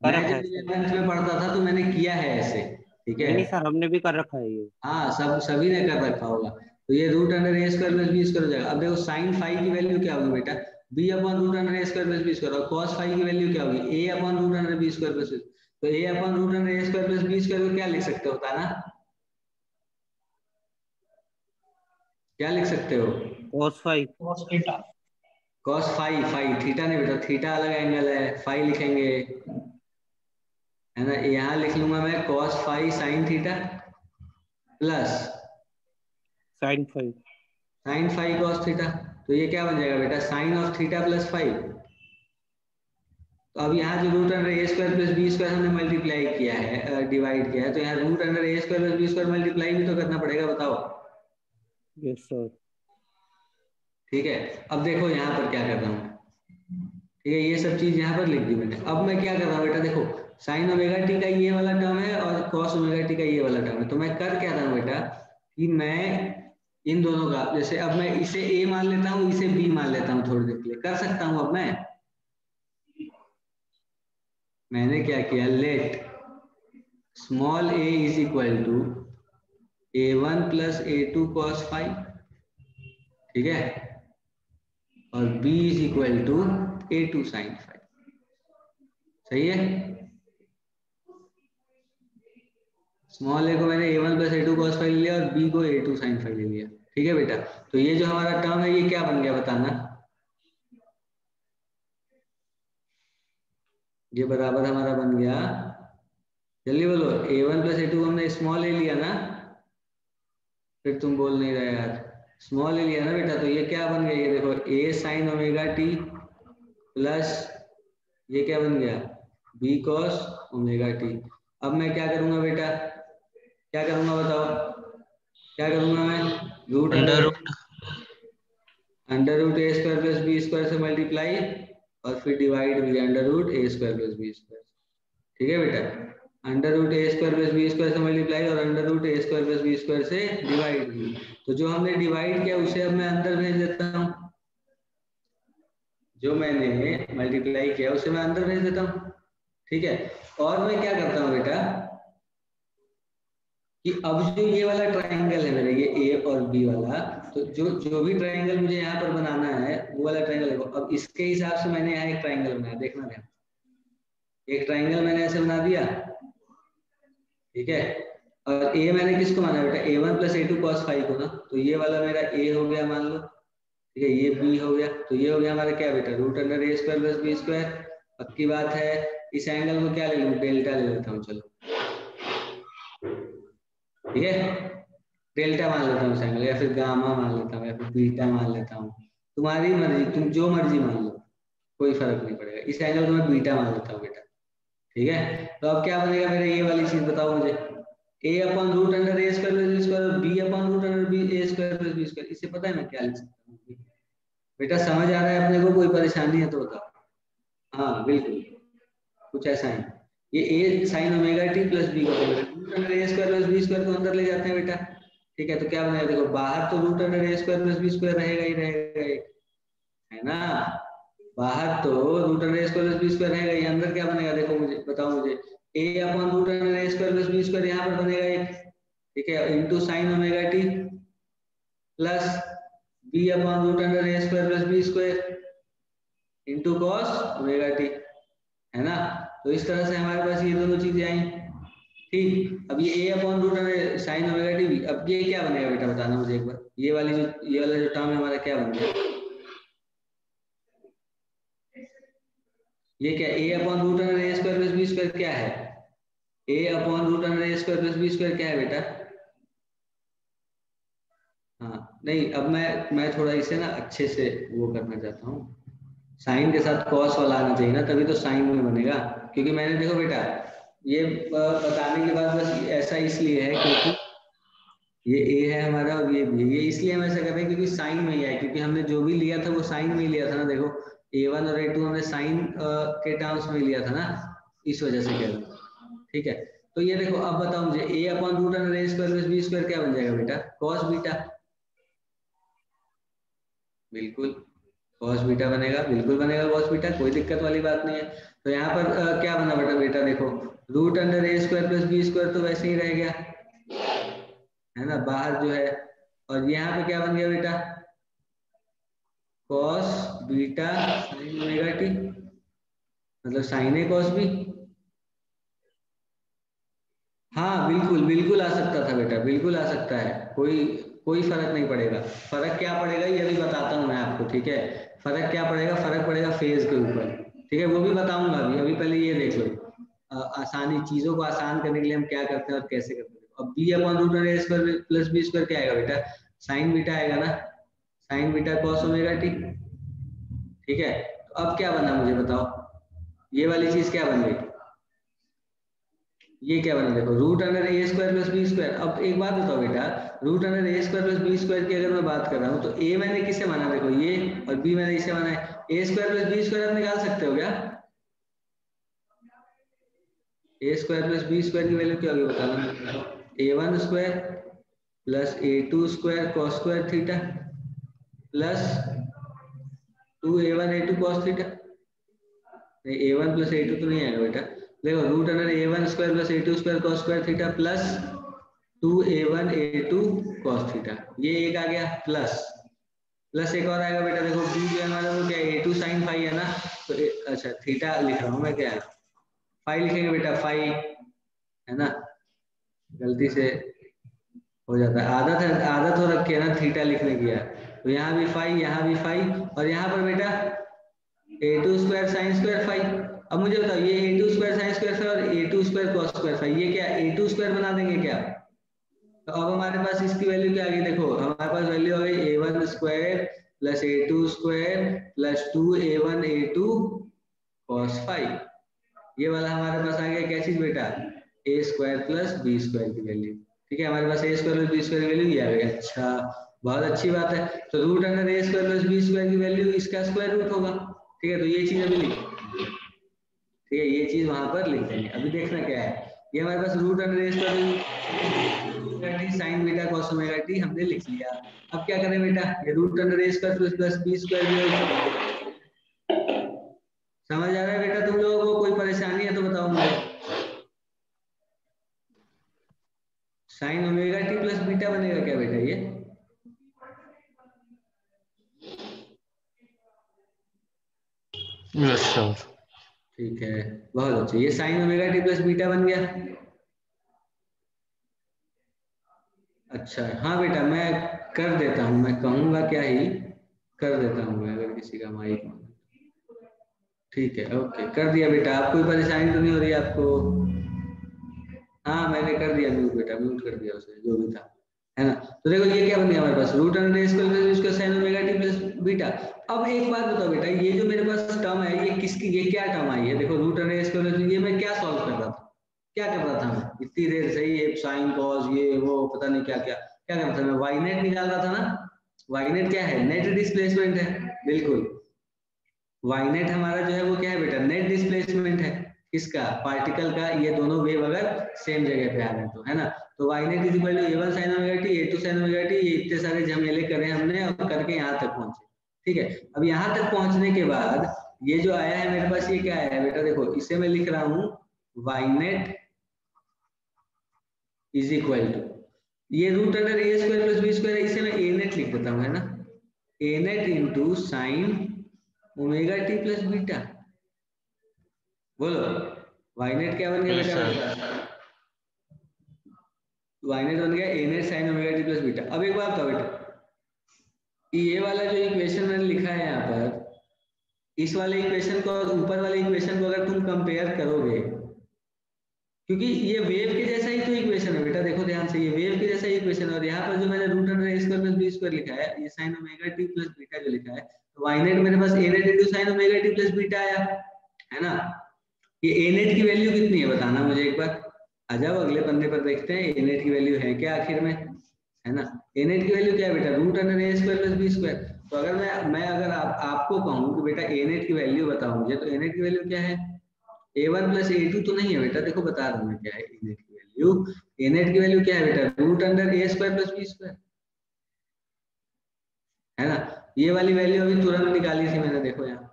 मैं रखा है जब सर। 11th में पढ़ता था तो मैंने किया है ऐसे, ठीक है। नहीं नहीं सर, हमने भी कर रखा है ये। हाँ, सब सभी ने कर रखा होगा। तो ये रूट अंडर ए स्क्वायर प्लस बी स्क्वायर हो जाएगा। अब देखो साइन फाई की वैल्यू क्या होगी बेटा, बी अपॉन रूट अंडर ए स्क्वायर प्लस बी स्क्वायर, और कॉस फाई की वैल्यू क्या होगी, a upon root under b square plus, तो a upon root under A square plus B square को क्या लिख सकते हो, बताना? क्या लिख सकते हो? cos five. cos theta. Cos phi, phi theta नहीं बेटा, थीटा अलग एंगल है, फाई लिखेंगे, है ना? यहाँ लिख लूंगा मैं cos phi sine theta plus sine five. Sine phi cos theta. तो ये क्या बन जाएगा बेटा, sine of theta plus phi. तो अब यहाँ जो रूट अंडर ए स्क्वायर प्लस बी स्क्वायर हमने मल्टीप्लाई किया है, डिवाइड किया है, तो यहाँ रूट अंडर ए square plus B square multiply भी तो करना पड़ेगा, बताओ? Yes sir. ठीक है। अब देखो यहाँ पर क्या कर रहा हूँ, ठीक है, ये सब चीज यहाँ पर लिख दी मैंने। अब मैं क्या कर रहा हूँ बेटा, देखो साइन ओमेगा टी का ये वाला टर्म है और कॉस ओमेगा टी का ये वाला टर्म है, तो मैं कर क्या रहा हूँ बेटा, कि मैं इन दोनों का, जैसे अब मैं इसे ए मान लेता हूँ, इसे बी मान लेता हूँ, थोड़ी देर के लिए कर सकता हूँ। अब मैंने क्या किया, let small A is equal to a1 plus a2 cos phi, ठीक है, और b is equal to a2 sin phi. सही है। स्मॉल ए को मैंने a1 plus a2 cos phi ले लिया और b को a2 sin फाई ले लिया, ठीक है बेटा। तो ये जो हमारा टर्म है ये क्या बन गया, बताना? ये बराबर हमारा बन गया, जल्दी बोलो, a1 प्लस a2 हमने स्मॉल ए लिया ना, फिर तुम बोल नहीं रहे यार, स्मॉल ए लिया ना बेटा, तो ये क्या बन गया, ये देखो a sine omega t plus ये क्या बन गया, बी कॉस ओमेगा टी। अब मैं क्या करूंगा बेटा, क्या करूंगा बताओ, क्या करूंगा मैं, रूट अंडर अंडर रूट ए स्क्वायर प्लस बी स्क्वायर से मल्टीप्लाई, और फिर डिवाइड भी अंडर रूट ए स्क्वायर प्लस बी स्क्वायर, ठीक है बेटा। अंडर रूट ए स्क्वायर प्लस बी स्क्वायर से मल्टीप्लाई और अंडर रूट ए स्क्वायर प्लस बी स्क्वायर से डिवाइड की। तो जो हमने डिवाइड किया उसे अब मैं अंदर भेज देता हूँ, जो मैंने मल्टीप्लाई किया उसे मैं अंदर भेज देता हूँ, ठीक है। और मैं क्या करता हूँ बेटा कि अब जो ये वाला ट्राइंगल है मेरे, ये ए और बी वाला, तो जो भी ट्राइंगल मुझे यहाँ पर बनाना है वो वाला ट्राइंगल है। अब इसके हिसाब से मैंने यहाँ एक ट्राइंगल बनाया, देखना ध्यान, एक ट्राइंगल मैंने ऐसे बना दिया, ठीक है। और ए मैंने किसको माना बेटा, a1 plus a2 cos phi को ना, तो ये वाला मेरा ए हो गया मान लो, ठीक है, ये बी हो गया, तो ये हो गया हमारा क्या बेटा, रूट अंडर ए स्क्वायर प्लस बी स्क्वायर। पक्की बात है, इस एंगल को क्या ले लूँ, डेल्टा ले लेता हूँ, चलो ठीक है, डेल्टा मान लेता हूँ इस एंगल, या फिर गामा मान लेता हूँ, या फिर बीटा मान लेता हूँ, तुम्हारी मर्जी, तुम जो मर्जी मान लो, कोई फर्क नहीं पड़ेगा। इस एंगल को मैं बीटा मान लेता हूँ बेटा, ठीक है। तो अब क्या बनेगा मेरे, ये वाली चीज बताओ मुझे, a upon root under A square plus B square और b upon root under b a square plus B square, इससे पता है मैं क्या लिख सकता हूँ बेटा, समझ आ रहा है अपने को, कोई परेशानी है तो बताओ। हाँ बिल्कुल, कुछ ऐसा है, ये a sine omega t plus B का रूट अंडर ए स्क्वायर प्लस बी स्क्वायर को अंदर ले जाते हैं बेटा, ठीक है। तो क्या बनेगा, देखो बाहर तो रूट अंडर ए स्क्वायर प्लस बी स्क्वायर रहेगा ही रहेगा, है ना, बाहर तो रूट अंडर ए स्क्वायर प्लस बी स्क्वायर रहेगा, ये अंदर क्या बनेगा, देखो मुझे बताओ मुझे, a upon root under A square plus B square यहाँ पर बनेगा एक, ठीक है, into sine omega t plus b upon root under ए square plus B square into cos omega t, है ना। तो इस तरह से हमारे पास ये दोनों चीजें आई, ठीक। अब ये a upon root under sine omega t, अब ये क्या बनेगा बेटा, बताना मुझे एक बार, ये वाला जो टर्म है हमारा क्या बन गया, ये क्या, a upon root under A square plus B square क्या है, a upon root under A square plus B square क्या है बेटा। हाँ नहीं, अब मैं थोड़ा इसे ना अच्छे से वो करना चाहता हूँ, साइन के साथ कॉस वाला आना चाहिए ना, तभी तो साइन में बनेगा। क्योंकि मैंने देखो बेटा ये बताने के बाद बस ऐसा इसलिए है क्योंकि ये a है हमारा और ये b है, ये इसलिए हम ऐसा कर रहे हैं क्योंकि साइन में ही है, क्योंकि हमने जो भी लिया था वो साइन में ही लिया था ना, देखो a1 और a2 हमने साइन के टर्म्स में लिया था ना, इस वजह से कह रहा हूँ, ठीक है। तो ये देखो अब बताओ मुझे, a upon root under A square plus B square क्या बन जाएगा बेटा, कॉस बीटा, बिल्कुल कॉस बीटा बनेगा, बिल्कुल बनेगा कॉस बीटा, कोई दिक्कत वाली बात नहीं है। तो यहाँ पर क्या बना बेटा देखो, रूट अंडर ए स्क्वायर प्लस बी स्क्वायर तो वैसे ही रह गया, है ना, बाहर जो है, और यहाँ पे क्या बन गया बेटा, cos beta sine omega T, मतलब साइन ए कॉस बी। हाँ बिल्कुल बिल्कुल आ सकता था बेटा, बिल्कुल आ सकता है, कोई कोई फर्क नहीं पड़ेगा। फर्क क्या पड़ेगा ये भी बताता हूँ मैं आपको, ठीक है, फर्क क्या पड़ेगा, फर्क पड़ेगा फेज के ऊपर, ठीक है, वो भी बताऊंगा अभी, अभी पहले ये देख लो, आसानी, चीजों को आसान करने के लिए हम क्या करते हैं और कैसे करते हैं। अब बी अपॉन रूट अंडर ए स्क्वायर प्लस बी स्क्वायर क्या आएगा बेटा, साइन बीटा आएगा ना, sign beta cos omega t, ठीक है। तो अब क्या बना मुझे बताओ, ये वाली चीज क्या बन गई, ये क्या बना, देखो रूट अंडर ए स्क्वायर प्लस बी स्क्वायर। अब एक बात बताओ बेटा, रूट अंडर ए स्क्वायर प्लस बी स्क्वायर की अगर मैं बात कर रहा हूँ तो ए मैंने किसे माना, देखो ये, और बी मैंने इसे माना है, A square plus B square आप निकाल सकते हो क्या, A square plus B square की वैल्यू क्या होगी बताना, a1 square plus a2 square cos square theta plus 2a1 a2 cos theta, नहीं a1 प्लस a2 तो नहीं आएगा बेटा, देखो root under a1 square plus a2 square cos square theta plus 2a1 a2 cos theta, ये एक आ गया, plus plus एक और आएगा बेटा, देखो b जो है हमारा वो क्या है, a2 साइन फाई है ना, तो अच्छा थीटा लिख रहा हूँ मैं, क्या है फाई लिखेंगे बेटा, फाई, है ना, गलती से हो जाता है, आदत हो रखी है ना थीटा लिखने की यार। तो यहाँ भी फाई, यहाँ भी फाई, और यहाँ पर बेटा a2 square sine square phi. अब मुझे बताओ, ये a2 square sine square phi और a2 square cos square phi, ये क्या a2 स्क्वायर बना देंगे क्या। तो अब हमारे पास इसकी वैल्यू क्या आ गई, देखो हमारे पास वैल्यू आ गई a1 square plus a2 square plus 2a1 a2 cos phi, ये वाला हमारे पास आ गया क्या चीज बेटा, a square plus B square की वैल्यू, ठीक है, हमारे पास a square plus B square की वैल्यू ये आ गई। अच्छा बहुत अच्छी बात है, तो root under a square plus B square की वैल्यू इसका स्क्वायर रूट होगा, ठीक है, तो ये चीज अभी लिख, ठीक है, ये चीज वहां पर लिख देंगे। अभी देखना क्या है, ये हमारे पास रूट अंडर ए square t sine beta cos omega t हमने लिख लिया। अब क्या करें बेटा, ये रूट अंडर ए स्क्वायर प्लस बी स्क्वायर भी है। समझ आ रहा है बेटा तुम लोगों को? कोई परेशानी है तो बताओ मुझे। Sign omega t plus beta बनेगा क्या बेटा ये? Yes sir. ठीक है, बहुत अच्छा। ये sine omega t plus beta बन गया। अच्छा हाँ बेटा, मैं कर देता हूँ, मैं कहूंगा क्या ही कर देता हूँ मैं, अगर किसी का माइक। ठीक है, ओके कर दिया बेटा। आप कोई परेशानी तो नहीं हो रही आपको? हाँ मैंने कर दिया म्यूट बेटा, म्यूट कर दिया उसे जो भी था, है ना। तो देखो ये क्या बन गया हमारे पास, रूट अंडर स्क्वायर प्लस इसका sign omega t plus beta. अब एक बात बताओ बेटा, ये जो मेरे पास टर्म है ये किसकी, ये क्या टर्म आई है? देखो रूट अंडर स्क्वायर, ये मैं क्या सॉल्व कर रहा था, क्या कर रहा था मैं इतनी देर से? ये साइन कॉस ये वो पता नहीं क्या क्या क्या कर रहा था मैं, वाई नेट निकाल रहा था ना। वाई नेट क्या है? नेट डिस्प्लेसमेंट है, बिल्कुल। वाई नेट हमारा जो है वो क्या है बेटा? नेट डिस्प्लेसमेंट है। किसका? पार्टिकल का। ये दोनों वेव अगर सेम जगह पे आ रहे हैं तो, है ना। तो Y net is equal to a1 sin omega t a2 sin omega t. ये इतने सारे झमेले करे हमने और करके यहाँ तक पहुंचे। ठीक है, अब यहाँ तक पहुंचने के बाद ये जो आया है मेरे पास, ये क्या आया है बेटा? देखो इसे मैं लिख रहा हूँ y net is equal to, ये रूट अंडर ए स्क्वायर प्लस बी स्क्वायर, इसे मैं ए नेट लिख देता हूँ, है ना। A net into sine omega t plus beta. बोलो वाई नेट क्या बन गया बेटा मेरे पास? वाई नेट बन गया a net sine omega t plus beta. अब एक बात बताओ बेटा, ये वाला जो इक्वेशन मैंने लिखा है यहाँ पर, इस वाले इक्वेशन को और ऊपर वाले इक्वेशन को अगर तुम कंपेयर करोगे, क्योंकि ये वेव के जैसा ही तो इक्वेशन है बेटा, देखो ध्यान से, ये वेव के जैसा ही इक्वेशन है। और यहाँ पर जो मैंने रूट अंडर ए स्क्वायर प्लस बी स्क्वायर लिखा है, ये sine omega t plus beta जो लिखा है, तो वाई नेट मेरे पास a net into sine omega t plus beta आया, है ना। ये ए नेट की वैल्यू कितनी है बताना मुझे एक बार। आ जाओ अगले पन्ने पर देखते हैं ए नेट की वैल्यू है क्या आखिर में, है ना। ए नेट की वैल्यू क्या है बेटा? रूट अंडर ए स्क्वायर प्लस बी स्क्वायर। तो अगर मैं अगर आपको कहूँ कि बेटा ए नेट की वैल्यू बताओ मुझे, तो ए नेट की वैल्यू क्या है? a1 प्लस a2 तो नहीं है बेटा, देखो बता रहा हूँ मैं क्या है ए नेट की वैल्यू। ए नेट की वैल्यू क्या है बेटा? रूट अंडर ए स्क्वायर प्लस बी स्क्वायर, है ना। ये वाली वैल्यू अभी तुरंत निकाली थी मैंने, देखो यहाँ।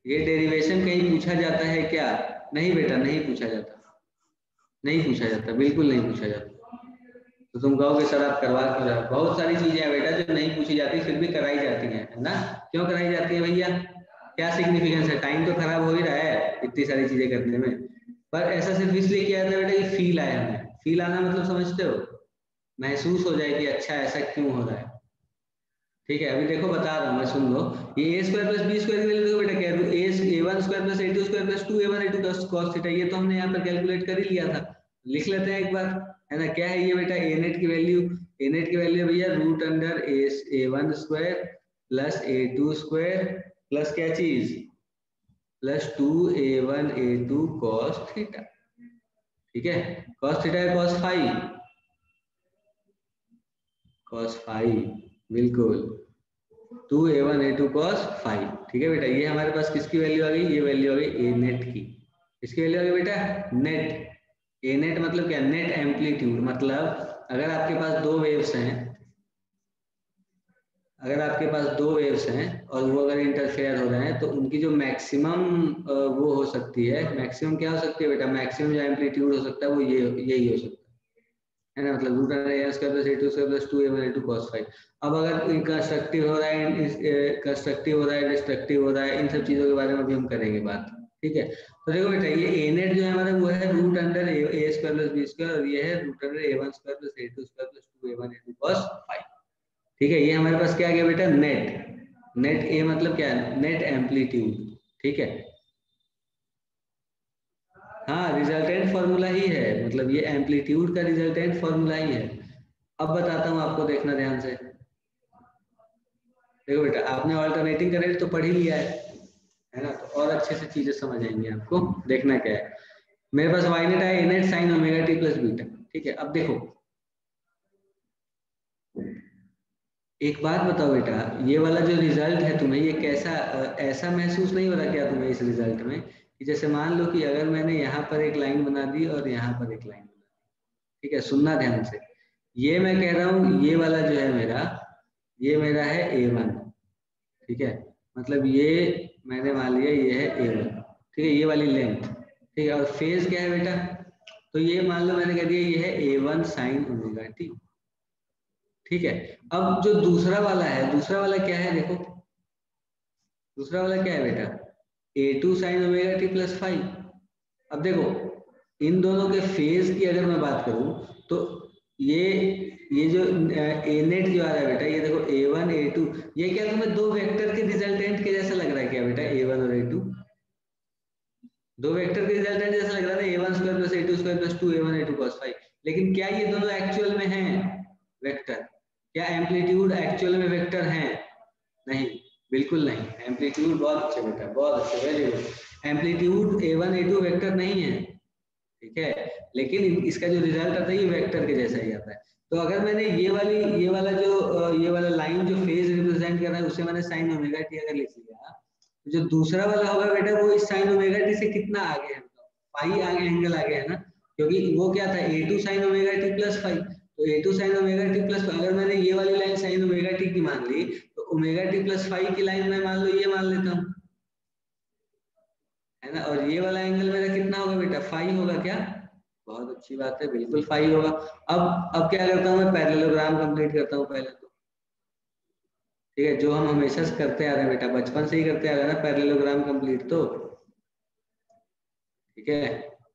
ये डेरिवेशन कहीं पूछा जाता है क्या? नहीं बेटा, नहीं पूछा जाता, नहीं पूछा जाता, बिल्कुल नहीं पूछा जाता। तो तुम कहोगे सर आप करवा क्यों रहे हो? बहुत सारी चीजें हैं बेटा जो नहीं पूछी जाती फिर भी कराई जाती हैं, है ना। क्यों कराई जाती है भैया? क्या सिग्निफिकेंस है? टाइम तो खराब हो ही रहा है इतनी सारी चीजें करने में, पर ऐसा सिर्फ इसलिए किया जाता है बेटा कि फील आया हमें। फील आना मतलब समझते हो? महसूस हो जाए कि अच्छा ऐसा क्यों हो रहा है। ठीक है, अभी देखो बता रहा हूँ मैं, सुन लो। ये ए स्क्वायर प्लस बी स्क्वायर की वैल्यू देखो बेटा क्या है? A1 square plus A2 square plus 2a1 a2 cos theta, ये तो हमने यहाँ पर कैलकुलेट कर ही लिया था। लिख लेते हैं एक बार, है ना। क्या है ये बेटा? ए नेट की वैल्यू, ए नेट की वैल्यू भैया root under A one square plus A2 square plus क्या चीज? Plus 2a1 a2 cos theta. ठीक है, cos थीटा है cos फाइव, cos फाइव, बिल्कुल 2a1 a2 cos फाइव। ठीक है बेटा, ये हमारे पास किसकी वैल्यू आ गई? ये वैल्यू आ गई ए नेट की। इसकी वैल्यू आ गई बेटा नेट। ए नेट मतलब क्या? Net amplitude. मतलब अगर आपके पास दो वेव्स हैं, अगर आपके पास दो वेव्स हैं और वो अगर इंटरफेयर हो रहे हैं, तो उनकी जो मैक्सिमम वो हो सकती है, मैक्सिमम क्या हो सकती है बेटा? मैक्सिमम जो एम्पलीट्यूड हो सकता है वो ये यही हो सकता है ना। मतलब रूट अंडर ए square plus A2 square plus 2a1 a2 cos five. अब अगर कंस्ट्रक्टिव हो रहा है, कंस्ट्रक्टिव हो रहा है, डिस्ट्रक्टिव हो रहा है, इन सब चीजों के बारे में भी हम करेंगे बात। ठीक है, तो देखो बेटा ये ए नेट जो है हमारा वो है रूट अंडर ए स्क्वायर प्लस बी स्क्वायर, और ये है root under A one square plus A2 square plus 2a1 a2 cos five. ठीक है, ये हमारे पास क्या आ गया बेटा? नेट। नेट ए मतलब क्या है? Net amplitude. ठीक है, हाँ रिजल्टेंट फॉर्मूला ही है, मतलब ये एम्पलीट्यूड का रिजल्टेंट फॉर्मूला ही है। अब बताता हूँ आपको, देखना ध्यान से। देखो बेटा, आपने ऑल्टरनेटिंग करंट तो पढ़ ही लिया है ना, तो और अच्छे से चीजें समझ आएंगी आपको। देखना क्या है, मेरे पास वाई नेट आया a net sine omega t plus beta. ठीक है, अब देखो एक बात बताओ बेटा, ये वाला जो रिजल्ट है तुम्हें ये कैसा ऐसा महसूस नहीं हो रहा क्या तुम्हें इस रिजल्ट में कि जैसे मान लो कि अगर मैंने यहाँ पर एक लाइन बना दी और यहाँ पर एक लाइन बना दी, ठीक है, सुनना ध्यान से, ये मैं कह रहा हूँ ये वाला जो है मेरा, ये मेरा है A1, ठीक है, मतलब ये मैंने मान लिया ये है A1, ठीक है, ये वाली लेंथ, ठीक है, और फेज क्या है बेटा, तो ये मान लो मैंने कह दिया ये है A1 sin ओमेगा t, ठीक है। अब जो दूसरा वाला है, दूसरा वाला क्या है देखो, दूसरा वाला क्या है बेटा, A2 sin omega t plus 5। अब देखो इन दोनों के फेज की अगर मैं बात करूं तो ये जो ए नेट जो आ रहा है बेटा, ये देखो A1 A2, ये क्या तुम्हें दो वेक्टर के रिजल्टेंट के जैसा लग रहा है क्या बेटा, A1 और A2 दो वेक्टर के रिजल्टेंट जैसा लग रहा है, A1 square plus A2 square plus 2 A1 A2 cos 5, लेकिन क्या ये दोनों एक्चुअल में हैं वेक्टर, क्या एम्पलीट्यूड एक्चुअल में वेक्टर हैं, नहीं, बिल्कुल नहीं। एम्पलीट्यूड बहुत अच्छे बेटा, बहुत अच्छे, very good. Amplitude A1 A2 vector नहीं है, ठीक है, लेकिन इसका जो रिजल्ट आता है ये वेक्टर के जैसा ही आता है। तो अगर मैंने ये वाला लाइन जो फेज रिप्रेजेंट कर रहा है उसे मैंने साइन ओमेगा टी अगर लिख लिया, तो जो दूसरा वाला होगा बेटा वो इस साइन ओमेगा टी से कितना आगे है, पाई आगे एंगल आगे है ना, क्योंकि वो क्या था A2 sine omega t plus 5, तो A2 sine omega t plus, अगर मैंने ये वाली लाइन साइन ओमेगा टी की मान ली तो ओमेगा टी प्लस 5 की लाइन मैं मान लो ये मान लेता हूँ, है ना, और ये वाला एंगल मेरा कितना होगा बेटा, 5 होगा क्या, बहुत अच्छी बात है, बिल्कुल 5 होगा। अब क्या करता हूँ मैं, पैरेललोग्राम कंप्लीट करता हूँ पहले तो, ठीक है, जो हम हमेशा से करते आ रहे हैं बेटा, बचपन से ही करते आ रहे हैं ना पैरेललोग्राम कंप्लीट, तो ठीक है,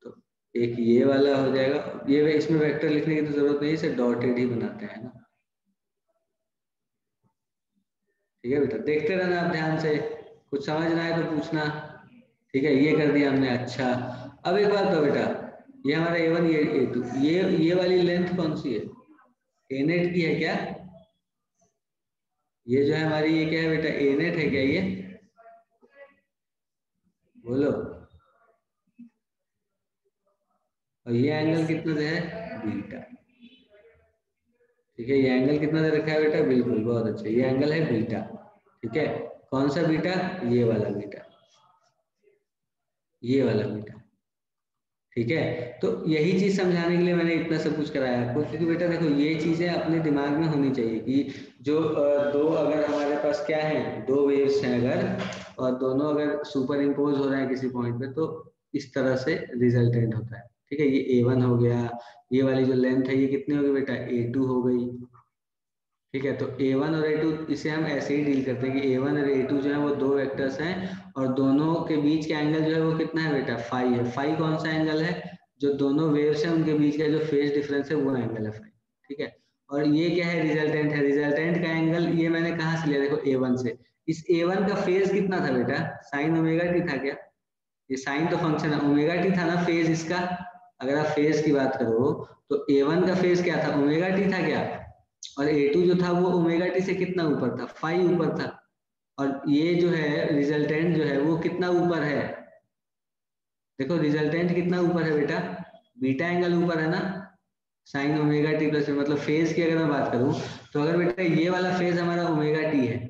तो एक ये वाला हो जाएगा, ये इसमें वेक्टर लिखने की तो जरूरत नहीं, इसे डॉटेड ही बनाते हैं ना, ठीक है बेटा, देखते रहना आप ध्यान से, कुछ समझ ना आए तो पूछना, ठीक है, ये कर दिया हमने। अच्छा अब एक बात तो बेटा, ये हमारा A1 ये A2, ये वाली लेंथ कौन सी है, A नेट की है क्या, ये जो है हमारी ये क्या है बेटा, A नेट है क्या, ये बोलो, और ये Yes, एंगल sir. कितना है, बीटा, ठीक है, ये एंगल कितना दे रखा है बेटा, बिल्कुल बहुत अच्छा, ये एंगल है बीटा, ठीक है, कौन सा बीटा, ये वाला बीटा, ये वाला बीटा, ठीक है। तो यही चीज समझाने के लिए मैंने इतना सब कुछ कराया आपको, क्योंकि बेटा देखो ये चीजें अपने दिमाग में होनी चाहिए कि जो दो अगर हमारे पास क्या है, दो वेव्स हैं अगर, और दोनों अगर सुपर इम्पोज हो रहे हैं किसी पॉइंट पे, तो इस तरह से रिजल्टेंट होता है, ठीक है, ये A1 हो गया, ये वाली जो लेंथ है ये कितनी होगी बेटा, A2 हो गई, ठीक है, तो A1 और A2 इसे हम ऐसे ही डील करते हैं कि A1 और A2 जो है वो दो वेक्टर्स हैं, और दोनों के बीच का एंगल जो है वो कितना है बेटा, फाई है। फाई कौन सा एंगल है, जो दोनों वेव्स हैं उनके बीच का जो फेज डिफरेंस है वो एंगल है फाई, ठीक है। और ये क्या है, रिजल्टेंट है, रिजल्टेंट का एंगल ये मैंने कहाँ से लिया, देखो A1 से, इस A1 का फेज कितना था बेटा, साइन ओमेगा टी था क्या, ये साइन तो फंक्शन है, ओमेगा टी था ना फेज इसका, अगर आप फेज की बात करो तो A1 का फेज क्या था, ओमेगा टी था क्या, और A2 जो था वो ओमेगा टी से कितना ऊपर था, 5 ऊपर था, और ये जो है रिजल्टेंट जो है वो कितना ऊपर है, देखो रिजल्टेंट कितना ऊपर है बेटा, बीटा एंगल ऊपर है ना, साइन ओमेगा टी प्लस, मतलब फेज की अगर मैं बात करूं तो अगर बेटा ये वाला फेज हमारा ओमेगा टी है,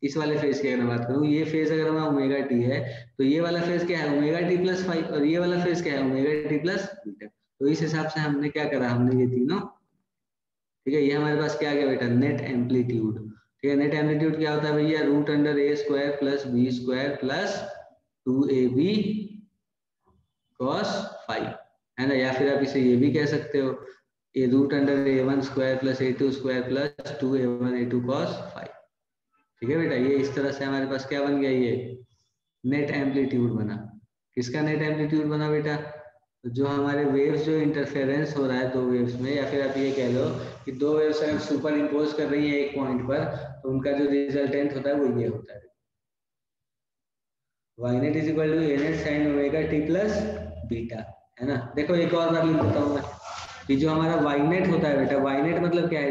इस वाले फेज की अगर मैं बात करूं, ये फेज अगर हमारा ओमेगा टी है, तो ये वाला फेज क्या है, ओमेगा टी प्लस 5, और ये वाला फेज क्या है, ओमेगा टी प्लस बीटा, तो इस हिसाब से हमने क्या करा, हमने ये तीनों, ठीक है, ये हमारे पास क्या आ गया बेटा, नेट एम्पलीट्यूड, ठीक है, नेट एम्पलीट्यूड क्या होता है भैया, root under A square plus B square plus 2AB cos 5, है ना, या फिर आप इसे ये भी कह सकते हो, ये root under A1 square plus A2 square plus 2A1 A2 cos 5, ठीक है बेटा, ये इस तरह से हमारे पास क्या बन गया, ये नेट एम्पलीट्यूड बना, किसका नेट एम्पलीट्यूड बना बेटा, तो जो हमारे वेव्स जो इंटरफेरेंस हो रहा है दो वेव्स में, या फिर आप ये कह लो कि दो वेव्स अगर सुपर इम्पोज कर रही है एक पॉइंट पर, तो उनका जो रिजल्टेंट होता है वो ये होता है, y net is equal to a net sin omega t plus beta, है ना। देखो एक और बार लिख देता हूँ मैं, कि जो हमारा y net होता है बेटा, y net मतलब क्या है,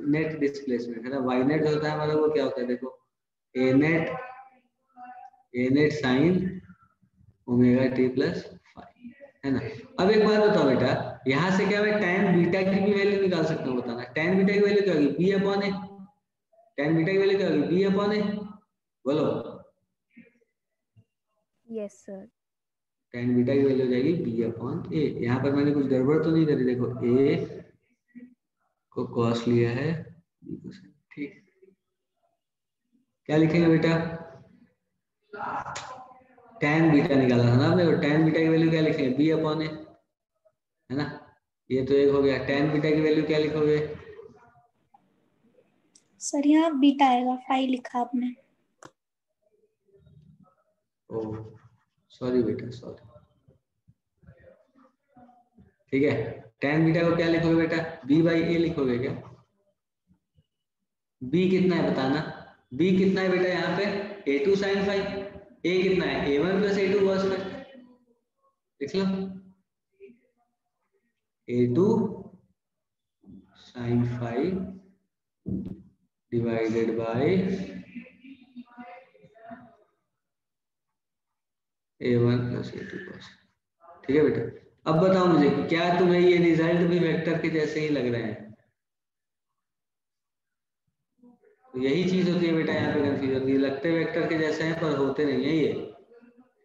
नेट डिस्प्लेसमेंट, है ना, y net जो होता है हमारा वो क्या होता है, देखो a net sin omega t plus 5, है ना। अब एक बात बताओ बेटा, यहाँ से क्या मैं tan बीटा की भी वैल्यू निकाल सकता हूँ, बताना, tan बीटा की वैल्यू क्या होगी, b अपॉन ए, tan बीटा की वैल्यू क्या होगी, b अपॉन ए, बोलो, Yes, sir. tan बीटा की वैल्यू हो जाएगी b अपॉन a। यहाँ पर मैंने कुछ गड़बड़ तो नहीं करी, देखो a को cos लिया है, b को sin, ठीक। क्या लिखेंगे बेटा, tan बीटा निकाला था ना आपने, tan बीटा की वैल्यू क्या लिखेंगे, b अपॉन a, है ना। ये तो एक हो गया। tan बीटा की वैल्यू क्या लिखोगे, सर यहाँ बीटा आएगा, 5 लिखा आपने। ओह सॉरी बेटा सॉरी, ठीक है। tan बीटा को क्या लिखोगे बेटा, b बाई a लिखोगे क्या, b कितना है बताना, b कितना है बेटा यहाँ पे, a2 sin phi, a कितना है a1 plus a2 cos phi, लिख लो a2 sin phi divided by a1 plus a2 cos, ठीक है बेटा। अब बताओ मुझे कि क्या तुम्हें ये रिजल्ट भी वेक्टर के जैसे ही लग रहे हैं, तो यही चीज होती है बेटा, यहाँ पे कंफ्यूजन होती है, लगते वेक्टर के जैसे हैं पर होते नहीं है ये,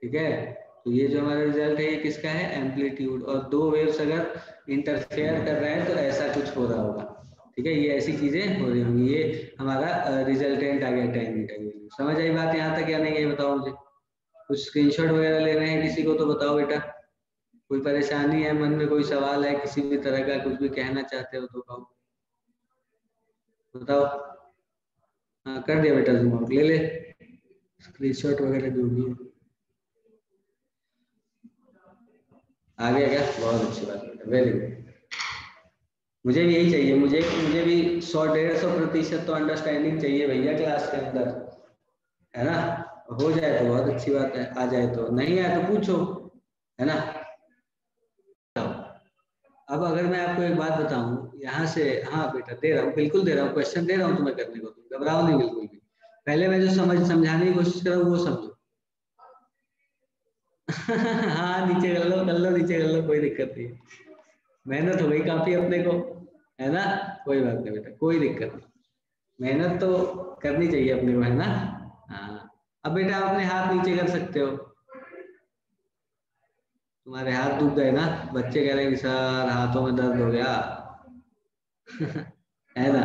ठीक है। तो ये जो हमारा रिजल्ट है ये किसका है, एम्पलीट्यूड, और दो वेव्स अगर इंटरफेयर कर रहे हैं तो ऐसा कुछ हो रहा होगा, ठीक है। ये ऐसी चीजें हो रही होंगी, ये हमारा रिजल्टेंट आ गया tan बीटा की वैल्यू। समझ आई बात यहाँ तक या नहीं, ये बताओ मुझे। कुछ स्क्रीनशॉट वगैरह ले रहे हैं किसी को तो बताओ बेटा, कोई परेशानी है मन में, कोई सवाल है किसी भी तरह का, कुछ भी कहना चाहते हो तो कहो, बताओ। हाँ कर दिया बेटा, जूम आउट ले ले, स्क्रीनशॉट वगैरह जो भी है। आ गया क्या, बहुत अच्छी बात बेटा, वेरी गुड। मुझे भी यही चाहिए, मुझे भी 100-150% तो अंडरस्टैंडिंग चाहिए भैया क्लास के अंदर, है ना। हो जाए तो बहुत अच्छी बात है, आ जाए तो, नहीं आए तो पूछो, है ना। अब अगर मैं आपको एक बात बताऊं यहाँ से, हाँ बेटा दे रहा हूँ, बिल्कुल दे रहा हूँ, क्वेश्चन दे रहा हूँ तुम्हें करने को, तुम घबराओ नहीं बिल्कुल भी। पहले मैं जो समझाने की कोशिश कर रहा हूँ वो समझो। हाँ नीचे कर लो नीचे कर लो, कोई दिक्कत नहीं, मेहनत हो गई काफी अपने को, है ना। कोई बात नहीं बेटा, कोई दिक्कत नहीं, मेहनत तो करनी चाहिए अपने को, है ना। हाँ अब बेटा आप अपने हाथ नीचे कर सकते हो, तुम्हारे हाथ दुख गए ना, बच्चे कह रहे हैं कि सर हाथों में दर्द हो गया। है ना।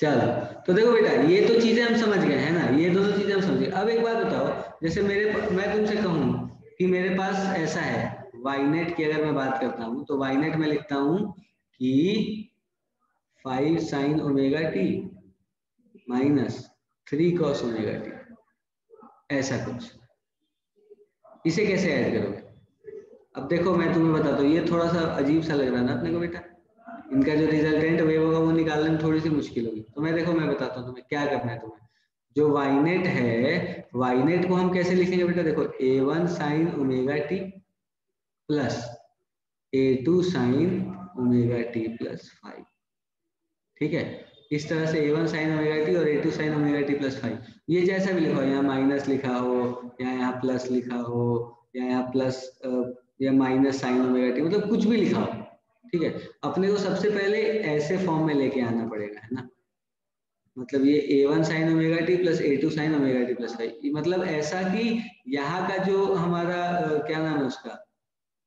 चलो तो देखो बेटा, ये तो चीजें हम समझ गए, है ना, ये दोनों चीजें हम समझ गए। अब एक बात बताओ, जैसे मैं तुमसे कहूँ कि मेरे पास ऐसा है, वाईनेट की अगर मैं बात करता हूँ तो वाईनेट में लिखता हूँ कि 5 sin omega t minus 3 cos omega T, ऐसा कुछ। इसे कैसे ऐड करोगे, अब देखो मैं तुम्हें बताता हूँ, ये थोड़ा सा अजीब सा लग रहा है ना अपने को बेटा, इनका जो रिजल्टेंट वेव होगा वो निकालने में थोड़ी सी मुश्किल होगी। तो मैं देखो मैं बताता हूँ तुम्हें क्या करना है, तुम्हें जो वाईनेट है, वाईनेट को हम कैसे लिखेंगे बेटा, देखो a1 sin omega t plus a2 sin omega t plus 5, ठीक है। इस तरह से a1 sin ओमेगा टी और a2 sin omega t plus 5, ये जैसा भी लिखा हो, यहाँ माइनस लिखा हो या यहाँ प्लस लिखा हो या यहाँ प्लस या माइनस साइन ओमेगा टी, मतलब कुछ भी लिखा हो, ठीक है। अपने को सबसे पहले ऐसे फॉर्म में लेके आना पड़ेगा, है ना। मतलब ये a1 sin omega t plus a2 sin omega t plus 5, मतलब ऐसा कि यहाँ का जो हमारा क्या नाम है उसका,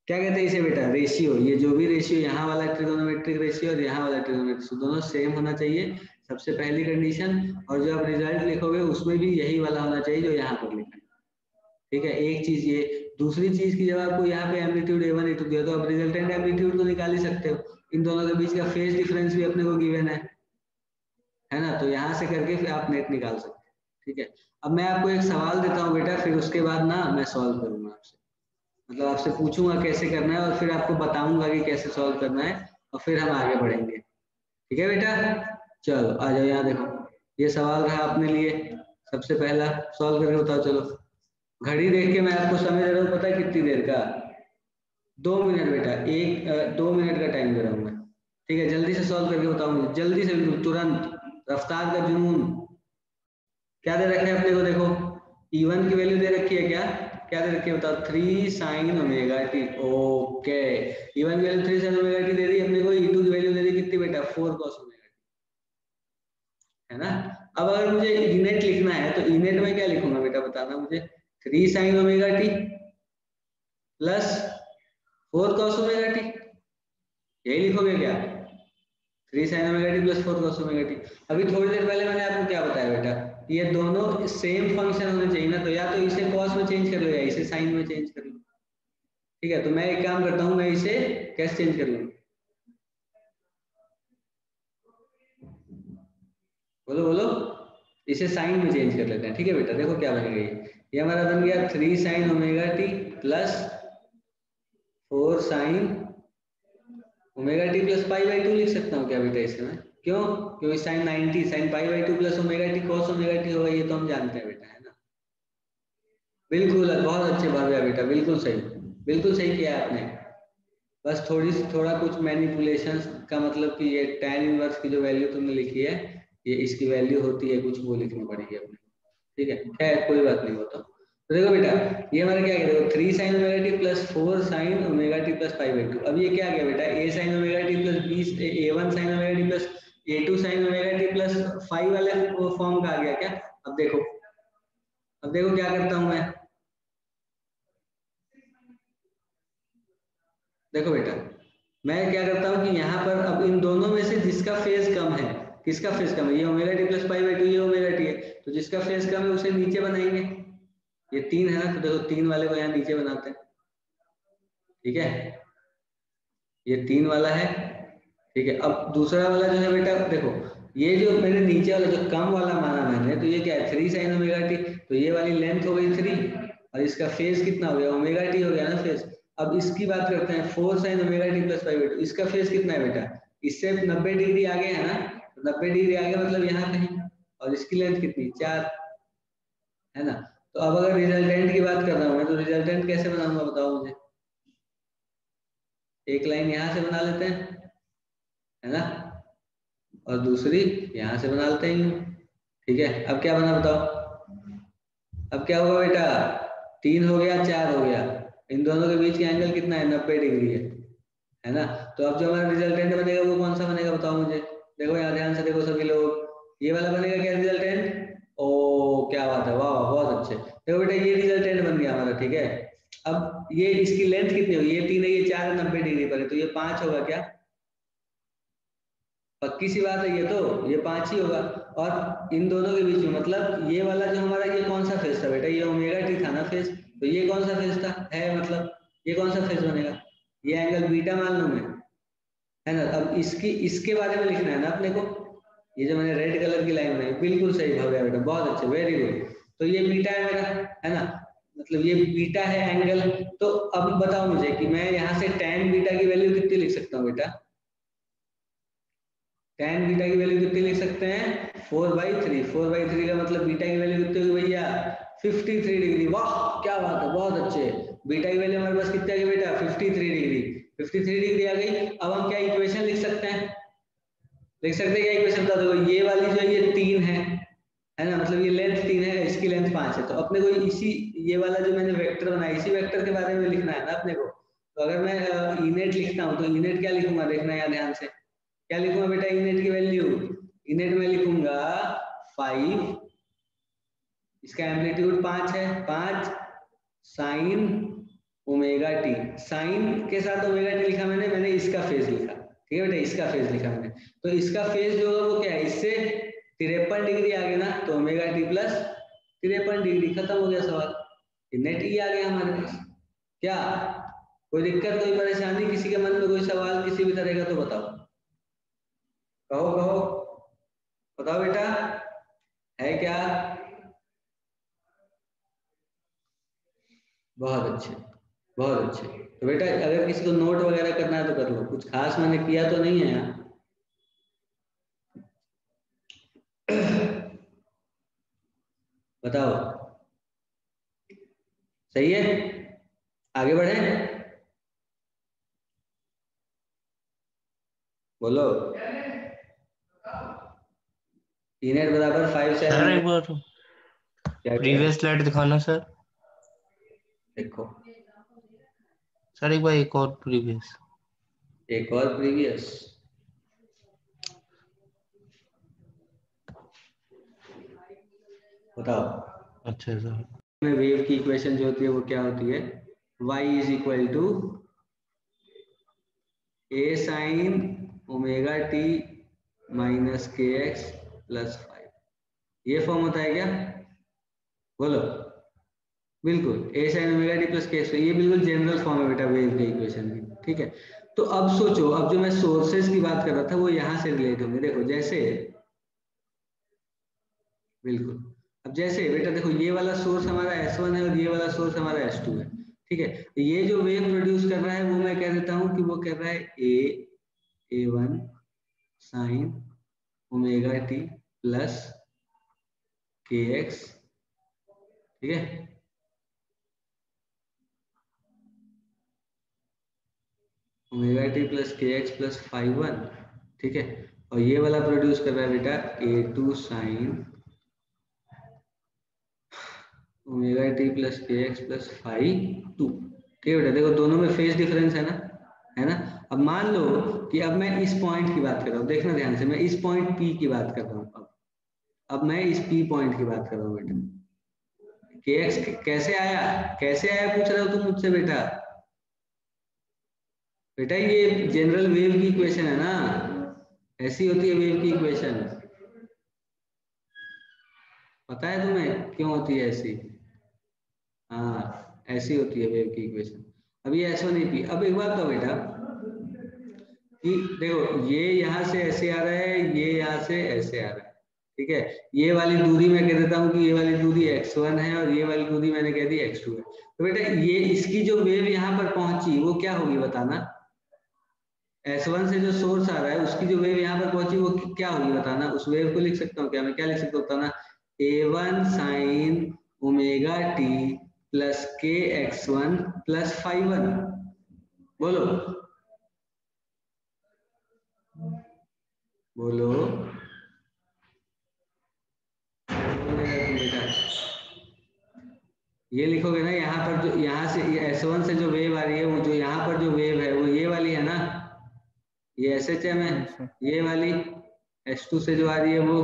क्या कहते हैं इसे बेटा, रेशियो, ये जो भी रेशियो, यहाँ वाला ट्रिगोनोमेट्रिक रेशियो और यहाँ वाला ट्रिगोनोमेट्रिक, दोनों सेम होना चाहिए, सबसे पहली कंडीशन। और जो आप रिजल्ट लिखोगे उसमें भी यही वाला होना चाहिए जो यहाँ पर लिखा है, ठीक है। एक चीज ये, दूसरी चीज की जब आपको यहाँ पे एम्पलीट्यूड a1 a2 दिया तो आप रिजल्टेंट एम्पलीट्यूड तो निकाल ही सकते हो, इन दोनों के बीच का फेज डिफरेंस भी अपने को गिवन है ना। तो यहाँ से करके फिर आप नेट निकाल सकते हैं, ठीक है। अब मैं आपको एक सवाल देता हूँ बेटा, फिर उसके बाद ना मैं सॉल्व करूंगा आपसे, मतलब आपसे पूछूंगा कैसे करना है और फिर आपको बताऊंगा कि कैसे सॉल्व करना है, और फिर हम आगे बढ़ेंगे, ठीक है बेटा। चलो आ जाओ, यहाँ देखो ये सवाल रहा अपने लिए, सबसे पहला सॉल्व करके बताओ। चलो घड़ी देख के मैं आपको समय दे रहा हूँ, पता है कितनी देर का, 2 मिनट बेटा, 2 मिनट का टाइम दे रहा हूँ मैं, ठीक है। जल्दी से सॉल्व करके बताओ मुझे, जल्दी से, तुरंत, रफ्तार का जुनून। क्या दे रखे हैं अपने को, देखो E1 की वैल्यू दे रखी है, क्या दे रखी है बताओ, 3 sin omega T, okay. E1 की वैल्यू 3 sin ओमेगा टी दे दी अपने को, E2 की वैल्यू दे दी कितनी बेटा, 4 cos ओमेगा टी, है ना। अब अगर मुझे इनेट लिखना है तो इनेट में क्या लिखूंगा बेटा, बताना मुझे, 3 sin omega t plus 4 cos omega T, यही लिखोगे क्या? 3 sin omega t plus 4 cos omega T. अभी थोड़ी देर पहले मैंने आपको क्या बताया बेटा, ये दोनों सेम फंक्शन होने चाहिए ना, तो या तो इसे cos में चेंज कर लो या इसे sin में चेंज कर लो। ठीक है, तो मैं एक काम करता हूं, मैं इसे कैसे चेंज कर लूं? बोलो बोलो। इसे साइन में चेंज कर लेते हैं। ठीक है बेटा, देखो क्या बनेगा, ये हमारा बन गया 3 sin omega t plus 4 sin omega t plus pi by 2 लिख सकता हूँ क्या बेटा इसमें? क्यों? क्योंकि sin 90 sin pi by 2 plus omega T cos omega T होगा, ये तो हम जानते हैं बेटा, है ना? बिल्कुल, बहुत अच्छे भाव्या बेटा, बिल्कुल सही किया है आपने। बस थोड़ा कुछ मैनिपुलेशंस का मतलब कि ये tan इनवर्स की जो वैल्यू तुमने लिखी है, ये इसकी वैल्यू होती है कुछ, वो लिखनी पड़ेगी अपने। ठीक है, खैर कोई बात नहीं, वो तो देखो बेटा, ये हमारा क्या गया, देखो 3 sin omega t plus 4 sin omega t plus pi by 2। अब ये क्या गया बेटा, a sin omega t plus a1 sin omega t plus a2 sin omega t plus 5 वाले फॉर्म का आ गया क्या? अब देखो क्या करता हूं मैं। देखो बेटा, मैं क्या करता हूँ कि यहाँ पर अब इन दोनों में से जिसका फेज कम है, किसका फेज कम है, ये omega t plus pi by 2, ये ओमेगा टी है, तो जिसका फेज कम है उसे नीचे बनाएंगे। ये 3 है ना, तो देखो 3 वाले को यहाँ नीचे बनाते हैं। ठीक है, ये 3 वाला है। ठीक है, अब दूसरा वाला जो है बेटा, देखो ये जो मैंने नीचे वाला जो कम वाला माना मैंने, तो ये क्या है 3 sin ओमेगा टी, तो ये वाली लेंथ हो गई 3 और इसका फेज कितना हो गया, ओमेगा टी हो गया ना फेज। अब इसकी बात करते हैं 4 sin omega t plus pi by 2, इसका फेज कितना है बेटा, इससे 90 डिग्री आगे है ना, तो 90 डिग्री आगे मतलब यहाँ कहीं, और इसकी लेंथ कितनी 4, है ना? तो अब अगर रिजल्टेंट की बात कर रहा हूँ मैं, तो रिजल्टेंट कैसे बनाऊंगा बताओ मुझे? एक लाइन यहाँ से बना लेते हैं, है ना, और दूसरी यहाँ से बना लेते हैं। ठीक है, अब क्या बना बताओ? अब क्या होगा बेटा, 3 हो गया 4 हो गया, इन दोनों के बीच का एंगल कितना है, 90 डिग्री है ना? तो अब जो हमारा रिजल्टेंट बनेगा वो कौन सा बनेगा बताओ मुझे? देखो यहाँ ध्यान से देखो सभी लोग, ये वाला बनेगा क्या रिजल्टेंट? ओ क्या बात है, वाह वाह, बहुत अच्छे। देखो बेटा, ये रिजल्टेंट बन गया हमारा। ठीक है, अब ये इसकी लेंथ कितनी होगी, ये 3 है, ये 4 है, 90 डिग्री पर है, तो ये 5 होगा क्या? पक्की सी बात है, ये 5 ही होगा। और इन दोनों के बीच में मतलब ये वाला जो हमारा, ये कौन सा फेज था बेटा, ये ओमेगा टी था ना फेज, तो ये कौन सा फेज था, है मतलब ये कौन सा फेज बनेगा, ये एंगल बीटा मान लूं मैं, है ना? अब इसके बारे में लिखना है ना अपने को, ये जो मैंने रेड कलर की लाइन बनाई, बिल्कुल सही भव्या बेटा, बहुत अच्छे, वेरी गुड। तो ये बीटा है मेरा, है ना, मतलब ये बीटा है एंगल। तो अब बताओ मुझे कि मैं यहाँ से tan बीटा की वैल्यू कितनी लिख सकता हूँ बेटा? tan बीटा की वैल्यू कितनी लिख सकते हैं? 4/3। 4/3 का मतलब बीटा की वैल्यू कितनी होगी भैया? 53 डिग्री। वाह क्या बात है, बहुत अच्छे। बीटा की वैल्यू हमारे पास कितनी आ गई बेटा? 53 डिग्री। 53 डिग्री आ गई। अब हम क्या इक्वेशन लिख सकते हैं? क्या इक्वेशन बता दो? ये वाली जो है ये 3 है ना, मतलब ये लेंथ 3 है, इसकी लेंथ 5 है, तो अपने को इसी ये वाला जो मैंने वेक्टर बनाया, इसी वेक्टर के बारे में लिखना है ना अपने को। तो अगर मैं इनेट लिखता हूँ, तो इनेट क्या लिखूंगा, देखना यार ध्यान से, क्या लिखूंगा बेटा इनेट की वैल्यू? इनेट में लिखूंगा 5, इसका एम्पलीट्यूड 5 है, 5 साइन ओमेगा टी, साइन के साथ ओमेगा टी लिखा मैंने इसका फेज लिखा। ठीक है बेटा, इसका फेज लिखा मैंने, तो इसका फेज जो है वो क्या है, इससे 53 डिग्री आ गया ना, तो ओमेगा टी प्लस 53 डिग्री, खत्म हो गया सवाल, नेट ही आ गया हमारे पास। क्या कोई दिक्कत, कोई परेशानी, किसी के मन में कोई सवाल किसी भी तरह का तो बताओ, कहो कहो, बताओ बेटा, है क्या? बहुत अच्छे, बहुत अच्छे। तो बेटा अगर किसी को नोट वगैरह करना है तो कर लो, कुछ खास मैंने किया तो नहीं है यहाँ। बताओ, सही है, आगे बढ़े, बोलो। इनेट बराबर 5 से सर एक बार क्या क्या प्रीवियस स्लाइड दिखाना सर। देखो, सर एक बार एक और प्रीवियस। एक और प्रीवियस, बताओ। अच्छा सर। में वेव की इक्वेशन जो होती है वो क्या होती है? y is equal to a sine omega t minus k x plus 5। ये फॉर्म होता है क्या? बोलो। बिल्कुल, a sine omega t plus k x, ये बिल्कुल जनरल फॉर्म है बेटा वेव के इक्वेशन की, ठीक है। तो अब सोचो, अब जो मैं सोर्सेस की बात कर रहा था वो यहां से रिलेट होंगे। देखो जैसे, बिल्कुल, अब जैसे बेटा देखो ये वाला सोर्स हमारा S1 है और ये वाला सोर्स हमारा S2 है, ठीक है। तो ये जो वेव प्रोड्यूस कर रहा है वो मैं कह देता हूं कि वो कर रहा है A1 sign omega t plus k x, ठीक है। Omega t plus k x plus 5 1, ठीक है। और ये वाला प्रोड्यूस कर रहा है बेटा A2 sine omega t plus k x plus 5 2, ठीक है बेटा। देखो दोनों में फेज डिफरेंस है ना, है ना। अब मान लो कि अब मैं इस पॉइंट की बात कर रहा हूँ, देखना ध्यान से, मैं इस पॉइंट P की बात कर रहा हूँ। अब मैं इस P पॉइंट की बात कर रहा हूँ बेटा। के एक्स कैसे आया, कैसे आया पूछ रहे हो तुम मुझसे बेटा। बेटा ये जनरल वेव की इक्वेशन है ना, ऐसी होती है वेव की इक्वेशन। पता है तुम्हें क्यों होती है ऐसी? हाँ ऐसी होती है वेव की इक्वेशन। अब ये S1 AP, अब एक बात तो बेटा कि देखो ये यहाँ से ऐसे आ रहा है, ये यहाँ से ऐसे आ रहा है, ठीक है। ये वाली दूरी मैं कह देता हूँ कि ये वाली दूरी x1 है और ये वाली दूरी मैंने कह दी x2 है। तो बेटा ये इसकी जो वेव यहाँ पर पहुंची वो क्या होगी बताना। S1 से जो सोर्स आ रहा है उसकी जो वेव यहाँ पर पहुंची वो क्या होगी बताना। उस वेव को लिख सकता हूँ क्या मैं, क्या लिख सकता हूँ बताना, A1 sign omega t plus के x1 प्लस 5 1। बोलो बोलो बेटा, ये लिखोगे ना यहाँ पर, जो यहाँ से S1 से जो वेव आ रही है वो जो यहाँ पर जो वेव है वो ये वाली है ना, ये SHM है। ये वाली S2 से जो आ रही है वो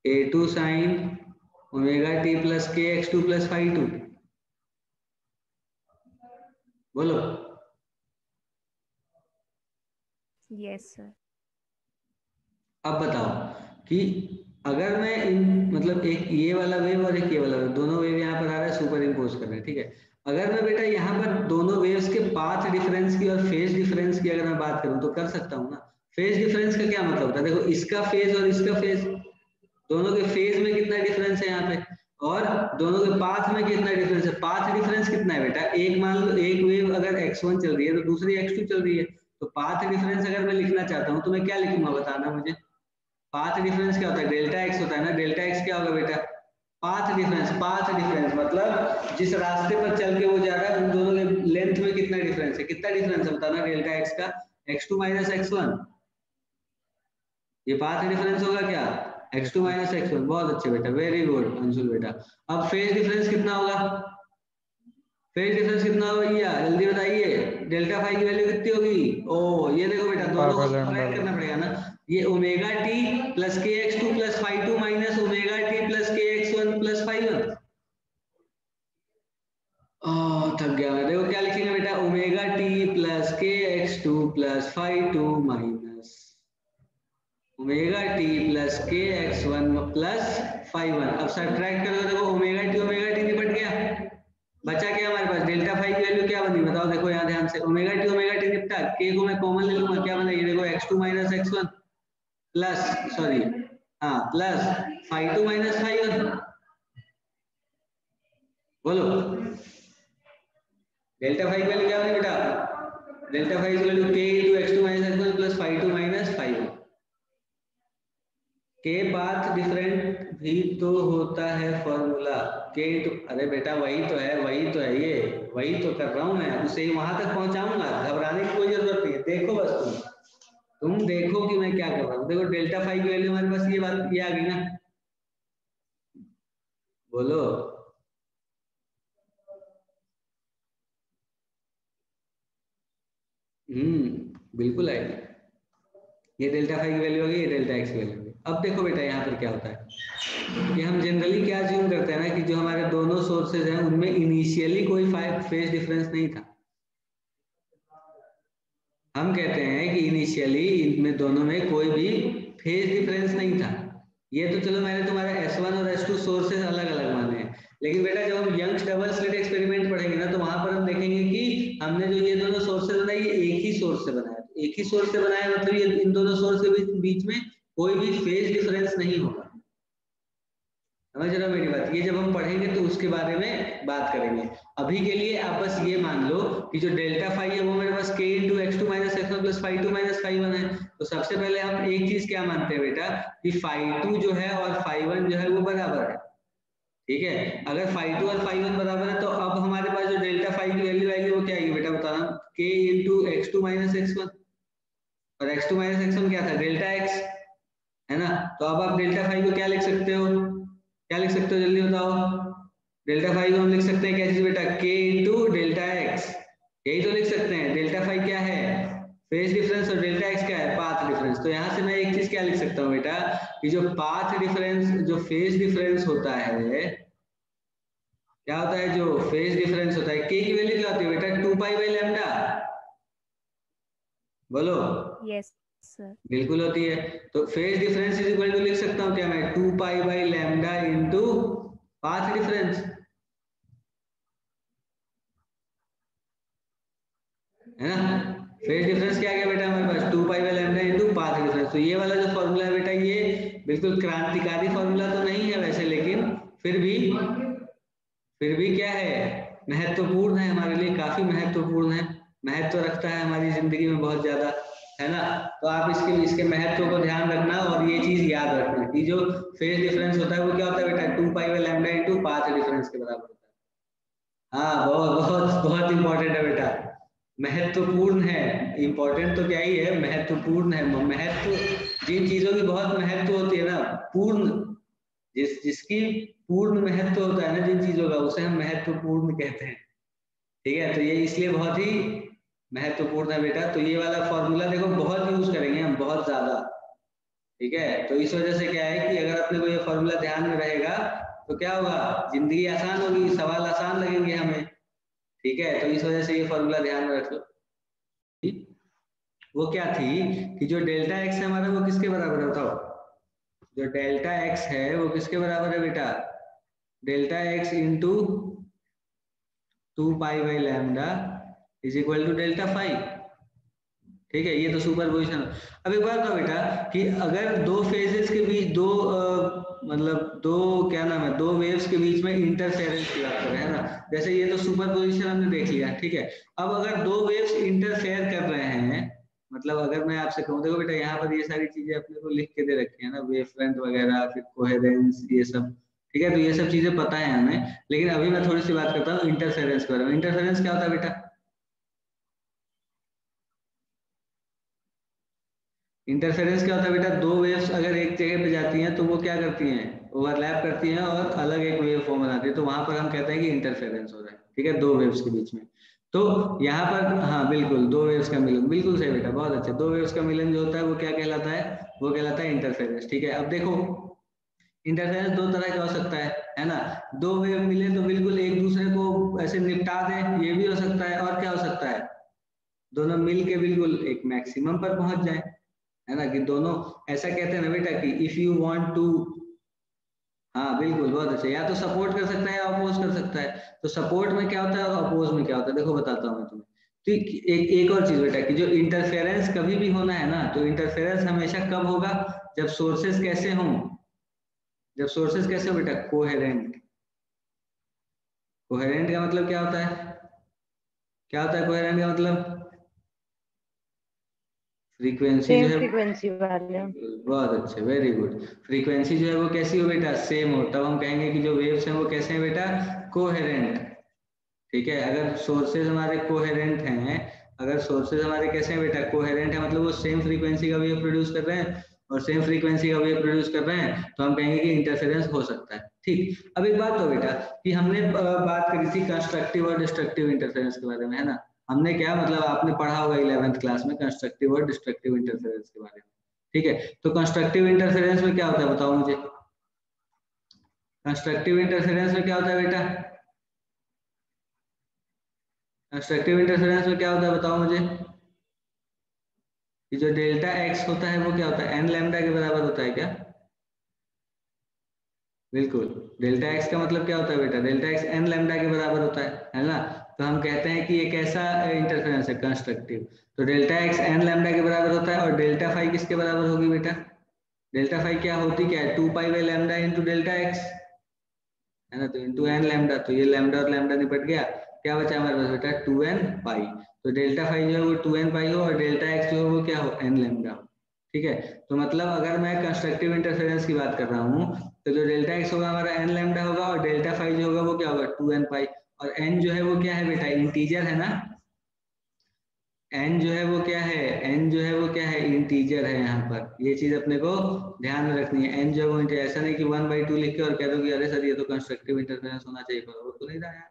A2 sine omega t plus के x2 प्लस 5 2। बोलो। Yes sir. अब बताओ कि अगर मैं इन मतलब एक ये वाला वेव और एक ये वाला वेव, दोनों वेव यहाँ पर आ रहा है, सुपर इम्पोज कर रहे हैं, ठीक है। अगर मैं बेटा यहाँ पर दोनों वेव्स के पाथ डिफरेंस की और फेज डिफरेंस की अगर मैं बात करूँ तो कर सकता हूँ ना। फेज डिफरेंस का क्या मतलब होता है, देखो इसका फेज और इसका फेज, दोनों के फेज में कितना डिफरेंस है यहाँ पे, और दोनों के पाथ में कितना डिफरेंस है। पाथ डिफरेंस कितना है बेटा, एक मान लो एक वेव अगर x1 चल रही है तो दूसरी x2 चल रही है, तो पाथ डिफरेंस अगर मैं लिखना चाहता हूँ तो मैं क्या लिखूंगा बताना मुझे। पाथ डिफरेंस क्या होता है, डेल्टा एक्स होता है ना। डेल्टा एक्स क्या होगा बेटा, पाथ डिफरेंस। पाथ डिफरेंस मतलब जिस रास्ते पर चल के वो जा रहा है उन दोनों के लेंथ में कितना डिफरेंस है, कितना डिफरेंस है बताना डेल्टा एक्स का, x2 माइनस x1। ये पाथ डिफरेंस होगा क्या, x2 माइनस x1। बहुत अच्छे बेटा, वेरी गुड अंशुल बेटा। अब फेज डिफरेंस कितना होगा, फेज डिफरेंस कितना होगा भैया जल्दी बताइए। डेल्टा फाई की वैल्यू कितनी होगी, ओ ये देखो बेटा दोनों को सब्ट्रैक्ट करना पड़ेगा ना। ये ओमेगा टी प्लस के x2 plus 5 2 minus omega t plus के x1 प्लस 5 1। थक गया मैं। देखो क्या लिखेंगे बेटा, ओमेगा टी प्लस के x2 plus 5 2 minus omega t plus के x1 प्लस 5 1। अब सब्ट्रैक्ट करोगे देखो ओमेगा टी निपट गया, बचा क्या हमारे पास, डेल्टा फाई की वैल्यू क्या बनी बताओ। देखो यहाँ ध्यान से, ओमेगा टी निपटा, के को मैं कॉमन ले लूंगा, क्या बनेगी देखो x2 minus x1 plus, sorry हाँ प्लस 5 2 माइनस 5 1। बोलो डेल्टा फाई की वैल्यू क्या बनी बेटा, डेल्टा फाई की वैल्यू के into x2 minus x1 plus 5 2 minus 5 1। के पाथ डिफरेंट भी तो होता है फॉर्मूला, के तो, अरे बेटा वही तो है, वही तो है, ये वही तो कर रहा हूं मैं, उसे वहां तक पहुंचाऊंगा, घबराने की कोई जरूरत नहीं है। देखो बस तुम देखो कि मैं क्या कर रहा हूँ। देखो डेल्टा फाई की वैल्यू हमारे पास ये बात ये आ गई ना, बोलो बिल्कुल आएगी। ये डेल्टा फाई की वैल्यू होगी, ये डेल्टा एक्स की वैल्यू होगी। अब देखो बेटा यहाँ पर क्या होता है कि हम जनरली क्या अज्यूम करते हैं ना कि जो हमारे दोनों सोर्सेज हैं उनमें इनिशियली कोई फेज डिफरेंस नहीं था। हम कहते हैं कि इनिशियली इनमें दोनों में कोई भी फेज डिफरेंस नहीं था। ये तो चलो मैंने तुम्हारा S1 और S2 सोर्सेज अलग अलग माने हैं, लेकिन बेटा जब हम यंग्स डबल स्लिट एक्सपेरिमेंट पढ़ेंगे ना तो वहां पर हम देखेंगे कि हमने जो ये दोनों सोर्सेज बनाए ये एक ही सोर्स से बनाया, एक ही सोर्स से बनाया मतलब ये इन दोनों सोर्स के बीच में कोई भी फेज डिफरेंस नहीं होगा। समझ रहे हो मेरी बात? ये जब हम पढ़ेंगे तो उसके बारे में बात करेंगे। अभी के लिए आप बस ये मान लो कि जो डेल्टा फाई है वो मेरे पास k into x2 minus x1 plus phi 2 minus phi 1 है। तो सबसे पहले हम एक चीज क्या मानते हैं बेटा कि फाई 2 जो है और फाई 1 जो है वो बराबर है। ठीक है, अगर फाई 2 और फाई 1 बराबर है तो अब हमारे पास जो डेल्टा फाई की वैल्यू आएगी वो क्या आएगी बेटा बता रहा हूँ, k into x2 minus x1 और x2 माइनस x1 क्या था डेल्टा x है ना। तो अब आप डेल्टा फाई को क्या लिख सकते हो, क्या लिख सकते हो जल्दी बताओ। डेल्टा फाई को हम लिख सकते हैं क्या चीज बेटा k इंटू डेल्टा एक्स, यही तो लिख सकते हैं। डेल्टा फाई क्या है फेज डिफरेंस और डेल्टा एक्स क्या है पाथ डिफरेंस। तो यहाँ से मैं एक चीज क्या लिख सकता हूँ बेटा कि जो पाथ डिफरेंस जो फेज डिफरेंस होता है क्या होता है, जो फेज डिफरेंस होता है k की वैल्यू क्या होती है बेटा 2 पाई बाई लैम्डा, बोलो। Yes, sir. बिल्कुल होती है। तो phase difference is equal to लिख सकता हूँ क्या मैं 2 pi by lambda into path difference, है ना। फेज डिफरेंस क्या आ गया बेटा हमारे पास 2 pi by lambda into path difference. तो ये वाला जो फॉर्मूला है बेटा ये बिल्कुल क्रांतिकारी फॉर्मूला तो नहीं है वैसे, लेकिन फिर भी क्या है महत्वपूर्ण है हमारे लिए, काफी महत्वपूर्ण है, महत्व रखता है हमारी जिंदगी में बहुत ज्यादा, है ना। तो आप इसके महत्व को ध्यान रखना और ये चीज याद रखना कि जो फेज डिफरेंस होता है वो क्या होता है बेटा 2 pi by lambda into path difference के बराबर होता है। हाँ बहुत बहुत बहुत इंपॉर्टेंट है बेटा, महत्वपूर्ण है। इंपॉर्टेंट तो क्या ही है, महत्वपूर्ण है। महत्व जिन चीजों की बहुत महत्व होती है ना, पूर्ण जिसकी पूर्ण महत्व होता है ना जिन चीजों का, उसे हम महत्वपूर्ण कहते हैं। ठीक है, तो ये इसलिए बहुत ही महत्वपूर्ण है बेटा। तो ये वाला फॉर्मूला देखो बहुत यूज करेंगे हम, बहुत ज्यादा। ठीक है, तो इस वजह से क्या है कि अगर अपने को ये फॉर्मूला ध्यान में रहेगा तो क्या होगा, जिंदगी आसान होगी, सवाल आसान लगेंगे हमें। ठीक है, तो इस वजह से ये फॉर्मूला ध्यान में रख लो। वो क्या थी कि जो डेल्टा एक्स है हमारा वो किसके बराबर है बताओ, जो डेल्टा एक्स है वो किसके बराबर है बेटा delta x into 2 pi by lambda is equal to delta phi. ठीक है, ये तो सुपरपोजिशन। अब एक बात बताओ बेटा कि अगर दो फेजेस के बीच मतलब दो क्या नाम है दो वेव्स के बीच में इंटरफेरेंस की बात करें, है ना। जैसे ये तो सुपरपोजिशन हमने देख लिया, ठीक है। अब अगर दो वेव्स इंटरफेयर कर रहे हैं, मतलब अगर मैं आपसे कहूँ देखो बेटा यहाँ पर ये सारी चीजें अपने को लिख के दे रखी है ना, वेव फ्रंट वगैरह फिर कोहेरेंस ये सब, ठीक है। तो ये सब चीजें पता है हमें, लेकिन अभी मैं थोड़ी सी बात करता हूँ इंटरफेरेंस के बारे में। इंटरफेरेंस क्या होता है बेटा, इंटरफेरेंस क्या होता है बेटा, दो वेव्स अगर एक जगह पे जाती हैं तो वो क्या करती हैं ओवरलैप करती हैं और अलग एक वेव फॉर्म बनाती है, तो वहां पर हम कहते हैं कि इंटरफेरेंस हो रहा है। ठीक है, दो वेव्स के बीच में। तो यहाँ पर हाँ बिल्कुल दो वेव्स का मिलन, बिल्कुल सही बेटा, बहुत अच्छे। दो वेव्स का मिलन जो होता है वो क्या कहलाता है, वो कहलाता है इंटरफेरेंस। ठीक है, अब देखो इंटरफेरेंस दो तरह का हो सकता है ना। दो वेव मिले तो बिल्कुल एक दूसरे को ऐसे निपटा दें, ये भी हो सकता है। और क्या हो सकता है, दोनों मिल के बिल्कुल एक मैक्सिमम पर पहुंच जाए, है ना। कि दोनों ऐसा कहते हैं ना बेटा कि इफ यू वांट टू, हाँ बिल्कुल बहुत अच्छा, या तो सपोर्ट कर सकता है या अपोज कर सकता है। तो सपोर्ट में क्या होता है और अपोज में क्या होता है, देखो बताता हूँ मैं तुम्हें। तो एक और चीज बेटा कि जो इंटरफेरेंस कभी भी होना है ना, तो इंटरफेरेंस हमेशा कब होगा, जब सोर्सेस कैसे हों, जब सोर्सेस कैसे हो बेटा कोहेरेंट। कोहेरेंट का मतलब क्या होता है, क्या होता है कोहेरेंट का मतलब, फ्रीक्वेंसी जो है फ्रीक्वेंसी वाले। बहुत अच्छे, वेरी गुड। फ्रीक्वेंसी जो है वो कैसी हो बेटा सेम हो, तब हम कहेंगे कि जो वेव्स हैं वो कैसे हैं बेटा कोहेरेंट। ठीक है, अगर सोर्सेज हमारे कोहेरेंट हैं, अगर सोर्सेज हमारे कैसे हैं बेटा कोहेरेंट है, मतलब वो सेम फ्रीक्वेंसी का वेव प्रोड्यूस कर रहे हैं और सेम फ्रीक्वेंसी का वेव प्रोड्यूस कर रहे हैं, तो हम कहेंगे कि इंटरफेरेंस हो सकता है। ठीक, अब एक बात तो बेटा कि हमने बात करी थी कंस्ट्रक्टिव और डिस्ट्रक्टिव इंटरफेरेंस के बारे में, है ना। हमने क्या मतलब आपने पढ़ा होगा 11th क्लास में कंस्ट्रक्टिव और डिस्ट्रक्टिव इंटरफेरेंस के बारे में। ठीक है, तो कंस्ट्रक्टिव इंटरफेरेंस में क्या होता है बताओ मुझे, कंस्ट्रक्टिव इंटरफेरेंस में क्या होता है बेटा, कंस्ट्रक्टिव इंटरफेरेंस में क्या होता है बताओ मुझे, कि जो डेल्टा एक्स होता है वो क्या होता है, एन लैम्डा के बराबर होता है क्या, बिल्कुल, डेल्टा एक्स का मतलब क्या होता है बेटा, डेल्टा एक्स एन लैम्डा के बराबर होता है ना, तो हम कहते हैं कि ये कैसा इंटरफेरेंस है, कंस्ट्रक्टिव। तो डेल्टा एक्स एन लैम्डा के बराबर होता है, और डेल्टा फाई किसके बराबर होगी बेटा, डेल्टा फाई क्या होती क्या है, 2 pi by lambda into delta x, है ना, तो इंटू एन लैम्डा, तो ये लैम्डा और लैम्डा निपट गया, क्या बचा हमारे पास बेटा 2n पाई, तो डेल्टा फाई जो है वो 2n पाई हो, और डेल्टा एक्स जो है वो क्या हो, एन लैम्डा। ठीक है, तो मतलब अगर मैं कंस्ट्रक्टिव इंटरफेरेंस की बात कर रहा हूँ, तो जो डेल्टा एक्स होगा हमारा एन लैम्डा होगा, और डेल्टा फाई जो होगा वो क्या होगा 2n पाई, और एन जो है वो क्या है बेटा, इंटीजर है ना, एन जो है वो क्या है, एन जो है वो क्या है, इंटीजर है, यहाँ पर ये चीज अपने को ध्यान में रखनी है, एन जो है वो इंटीजर, ऐसा नहीं कि 1/2 लिख के और कह दो कि अरे सर ये तो कंस्ट्रक्टिव इंटरफेरेंस होना चाहिए, पर वो तो नहीं रहा है,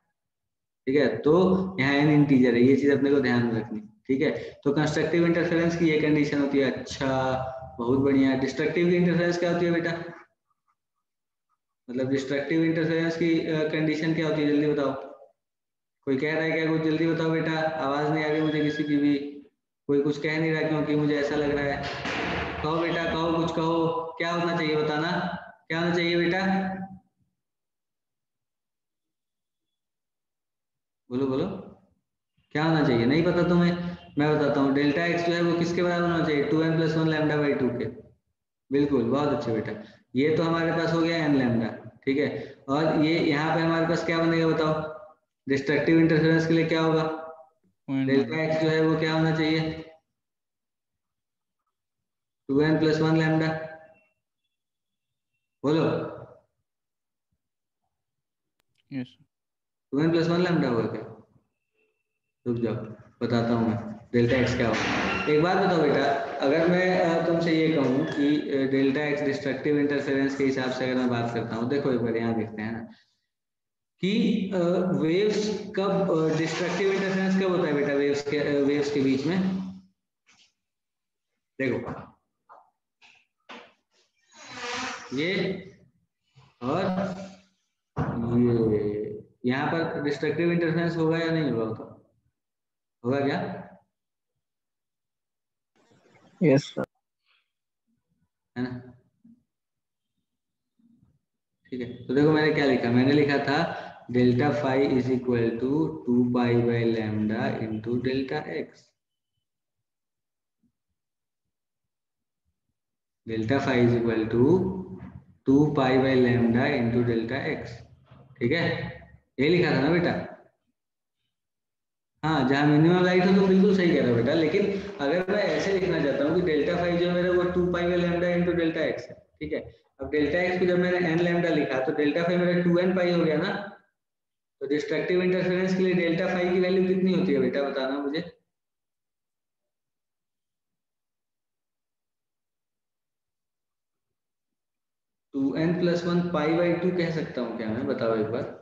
ठीक है, तो यहाँ एन इंटीजर है, ये चीज अपने को ध्यान में रखनी, ठीक है, तो कंस्ट्रक्टिव इंटरफेरेंस की ये कंडीशन होती है। अच्छा, बहुत बढ़िया। डिस्ट्रक्टिव की इंटरफेरेंस क्या होती है बेटा, मतलब डिस्ट्रक्टिव इंटरफेरेंस की कंडीशन क्या होती है, जल्दी बताओ, कोई कह रहा है क्या, कुछ जल्दी बताओ बेटा, आवाज नहीं आ रही मुझे किसी की भी, कोई कुछ कह नहीं रहा क्योंकि मुझे ऐसा लग रहा है, कहो बेटा कहो, कुछ कहो, क्या होना चाहिए बताना, क्या होना चाहिए बेटा, बोलो बोलो, क्या होना चाहिए, नहीं पता तुम्हें, मैं बताता हूँ, डेल्टा एक्स जो है वो किसके बराबर होना चाहिए, 2n + 1 लैम्डा बाई 2 के, बिल्कुल, बहुत अच्छे बेटा, ये तो हमारे पास हो गया n लैम्डा, ठीक है, और ये यहाँ पे हमारे पास क्या बनेगा बताओ, डिस्ट्रक्टिव इंटरफेरेंस के लिए क्या होगा, डेल्टा एक्स जो है वो क्या होना चाहिए, 2n + 1 लैम्डा, बोलो, यस 2n + 1 लैम्डा होगा क्या, रुक जाओ बताता हूँ मैं, डेल्टा एक्स क्या होगा, एक बात बताओ बेटा, अगर मैं तुमसे ये कहूँ कि डेल्टा एक्स डिस्ट्रक्टिव इंटरफेरेंस के हिसाब से अगर मैं बात करता हूँ, देखो एक बार यहाँ देखते हैं ना, कि वेव्स कब, डिस्ट्रक्टिव इंटरफेरेंस कब होता है बेटा, वेव्स के बीच में, देखो ये और ये, यहाँ पर डिस्ट्रक्टिव इंटरफेरेंस होगा या नहीं होगा, बताओ, होगा क्या, यस सर, है ना, ठीक है, तो देखो मैंने क्या लिखा, मैंने लिखा था delta phi is equal to 2 pi by lambda into delta x, delta phi is equal to 2 pi by lambda into delta x, ठीक है, ये लिखा था ना बेटा, हाँ, जहाँ मिनिमम लाइट हो तो बिल्कुल सही कह रहे हो बेटा, लेकिन अगर मैं ऐसे लिखना चाहता हूँ कि डेल्टा फाई जो मेरा वो 2 pi by lambda into delta x है, ठीक है, अब डेल्टा एक्स को जब मैंने n लैम्डा लिखा तो डेल्टा फाई मेरा 2n पाई हो गया ना, तो डिस्ट्रक्टिव इंटरफेरेंस के लिए डेल्टा फाई की वैल्यू कितनी होती है बेटा, बताना मुझे, two n plus one pi by 2 कह सकता हूँ क्या मैं, बताओ एक बार,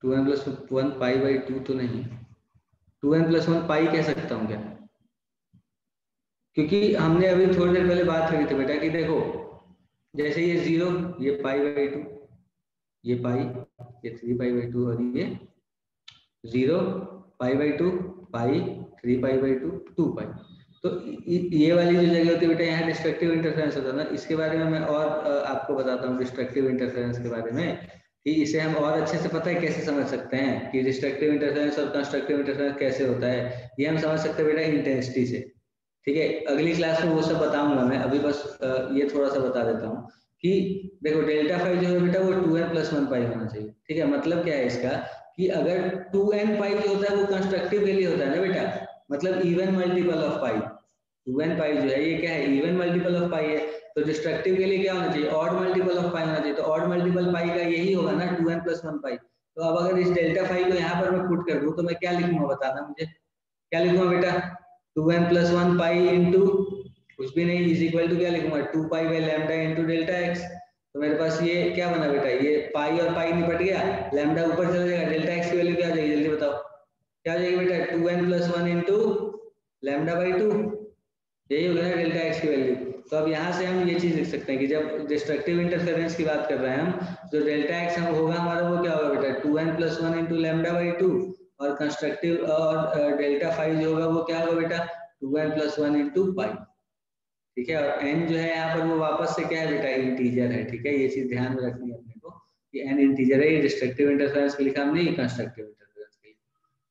2n + 1 पाई बाई 2 तो नहीं, 2n + 1 पाई कह सकता हूँ क्या, क्योंकि हमने अभी थोड़ी देर पहले बात करी थी बेटा कि देखो, जैसे ये 0, ये पाई बाई 2, ये पाई, ये 3 पाई बाई 2, और ये 0 पाई बाई 2 पाई, 3 पाई बाई 2 2 पाई, तो ये वाली जो जगह होती है बेटा, यहाँ डिस्ट्रक्टिव इंटरफेरेंस होता है ना, इसके बारे में मैं और आपको बताता हूँ डिस्ट्रक्टिव इंटरफेरेंस के बारे में, कि इसे हम और अच्छे से पता है कैसे समझ सकते हैं कि डिस्ट्रक्टिव इंटरफेरेंस और कंस्ट्रक्टिव इंटरफेरेंस कैसे होता है, ये हम समझ सकते हैं बेटा इंटेंसिटी से, ठीक है, अगली क्लास में वो सब बताऊंगा मैं, अभी बस ये थोड़ा सा बता देता हूँ कि देखो डेल्टा फाई जो है बेटा वो 2n + 1 पाई होना चाहिए, ठीक है, मतलब क्या है इसका, कि अगर 2n पाई जो होता है वो कंस्ट्रक्टिव के लिए होता है ना बेटा, मतलब even multiple of pi, 2n पाई जो है ये क्या है, इवन मल्टीपल ऑफ पाई है, तो डिस्ट्रक्टिव के लिए क्या होना चाहिए, ऑड मल्टीपल ऑफ पाई होना चाहिए, तो ऑड मल्टीपल पाई का यही होगा ना 2n + 1 पाई, तो अब अगर इस डेल्टा फाई को यहाँ पर मैं पुट कर दूं तो मैं क्या लिखूंगा बताना मुझे, क्या लिखूंगा बेटा, 2n + 1 पाई इंटू कुछ भी नहीं, इज इक्वल टू क्या लिखूंगा, 2 pi by lambda into delta x, तो मेरे पास ये क्या बना बेटा, ये पाई और पाई निपट गया, लैम्डा ऊपर चला जाएगा, डेल्टा एक्स की वैल्यू क्या आ जाएगी, जल्दी बताओ, क्या हो जाएगी बेटा 2n + 1 इंटू λ/2, यही होगा ना डेल्टा एक्स की वैल्यू। तो अब यहाँ से हम ये चीज लिख सकते हैं कि जब डिस्ट्रक्टिव इंटरफेरेंस की बात कर रहे हैं हम, जो डेल्टा एक्स हम होगा हमारा वो क्या होगा बेटा 2n + 1 इंटू λ/2, और कंस्ट्रक्टिव और डेल्टा फाई जो होगा वो क्या होगा बेटा 2n + 1 इंटू पाई। ठीक है, और n जो है यहाँ पर वो वापस से क्या है बेटा इंटीजर है। ठीक है, ये चीज ध्यान में रखनी है अपने को कि n इंटीजर है, ये डिस्ट्रक्टिव इंटरफेरेंस के लिए काम नहीं, कंस्ट्रक्टिव इंटरफेरेंस के लिए।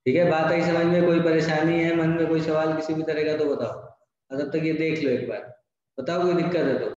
ठीक है, बात आई समझ में? कोई परेशानी है मन में, कोई सवाल किसी भी तरह का तो बताओ, और तब तक ये देख लो एक बार, बताओ कोई दिक्कत है तो।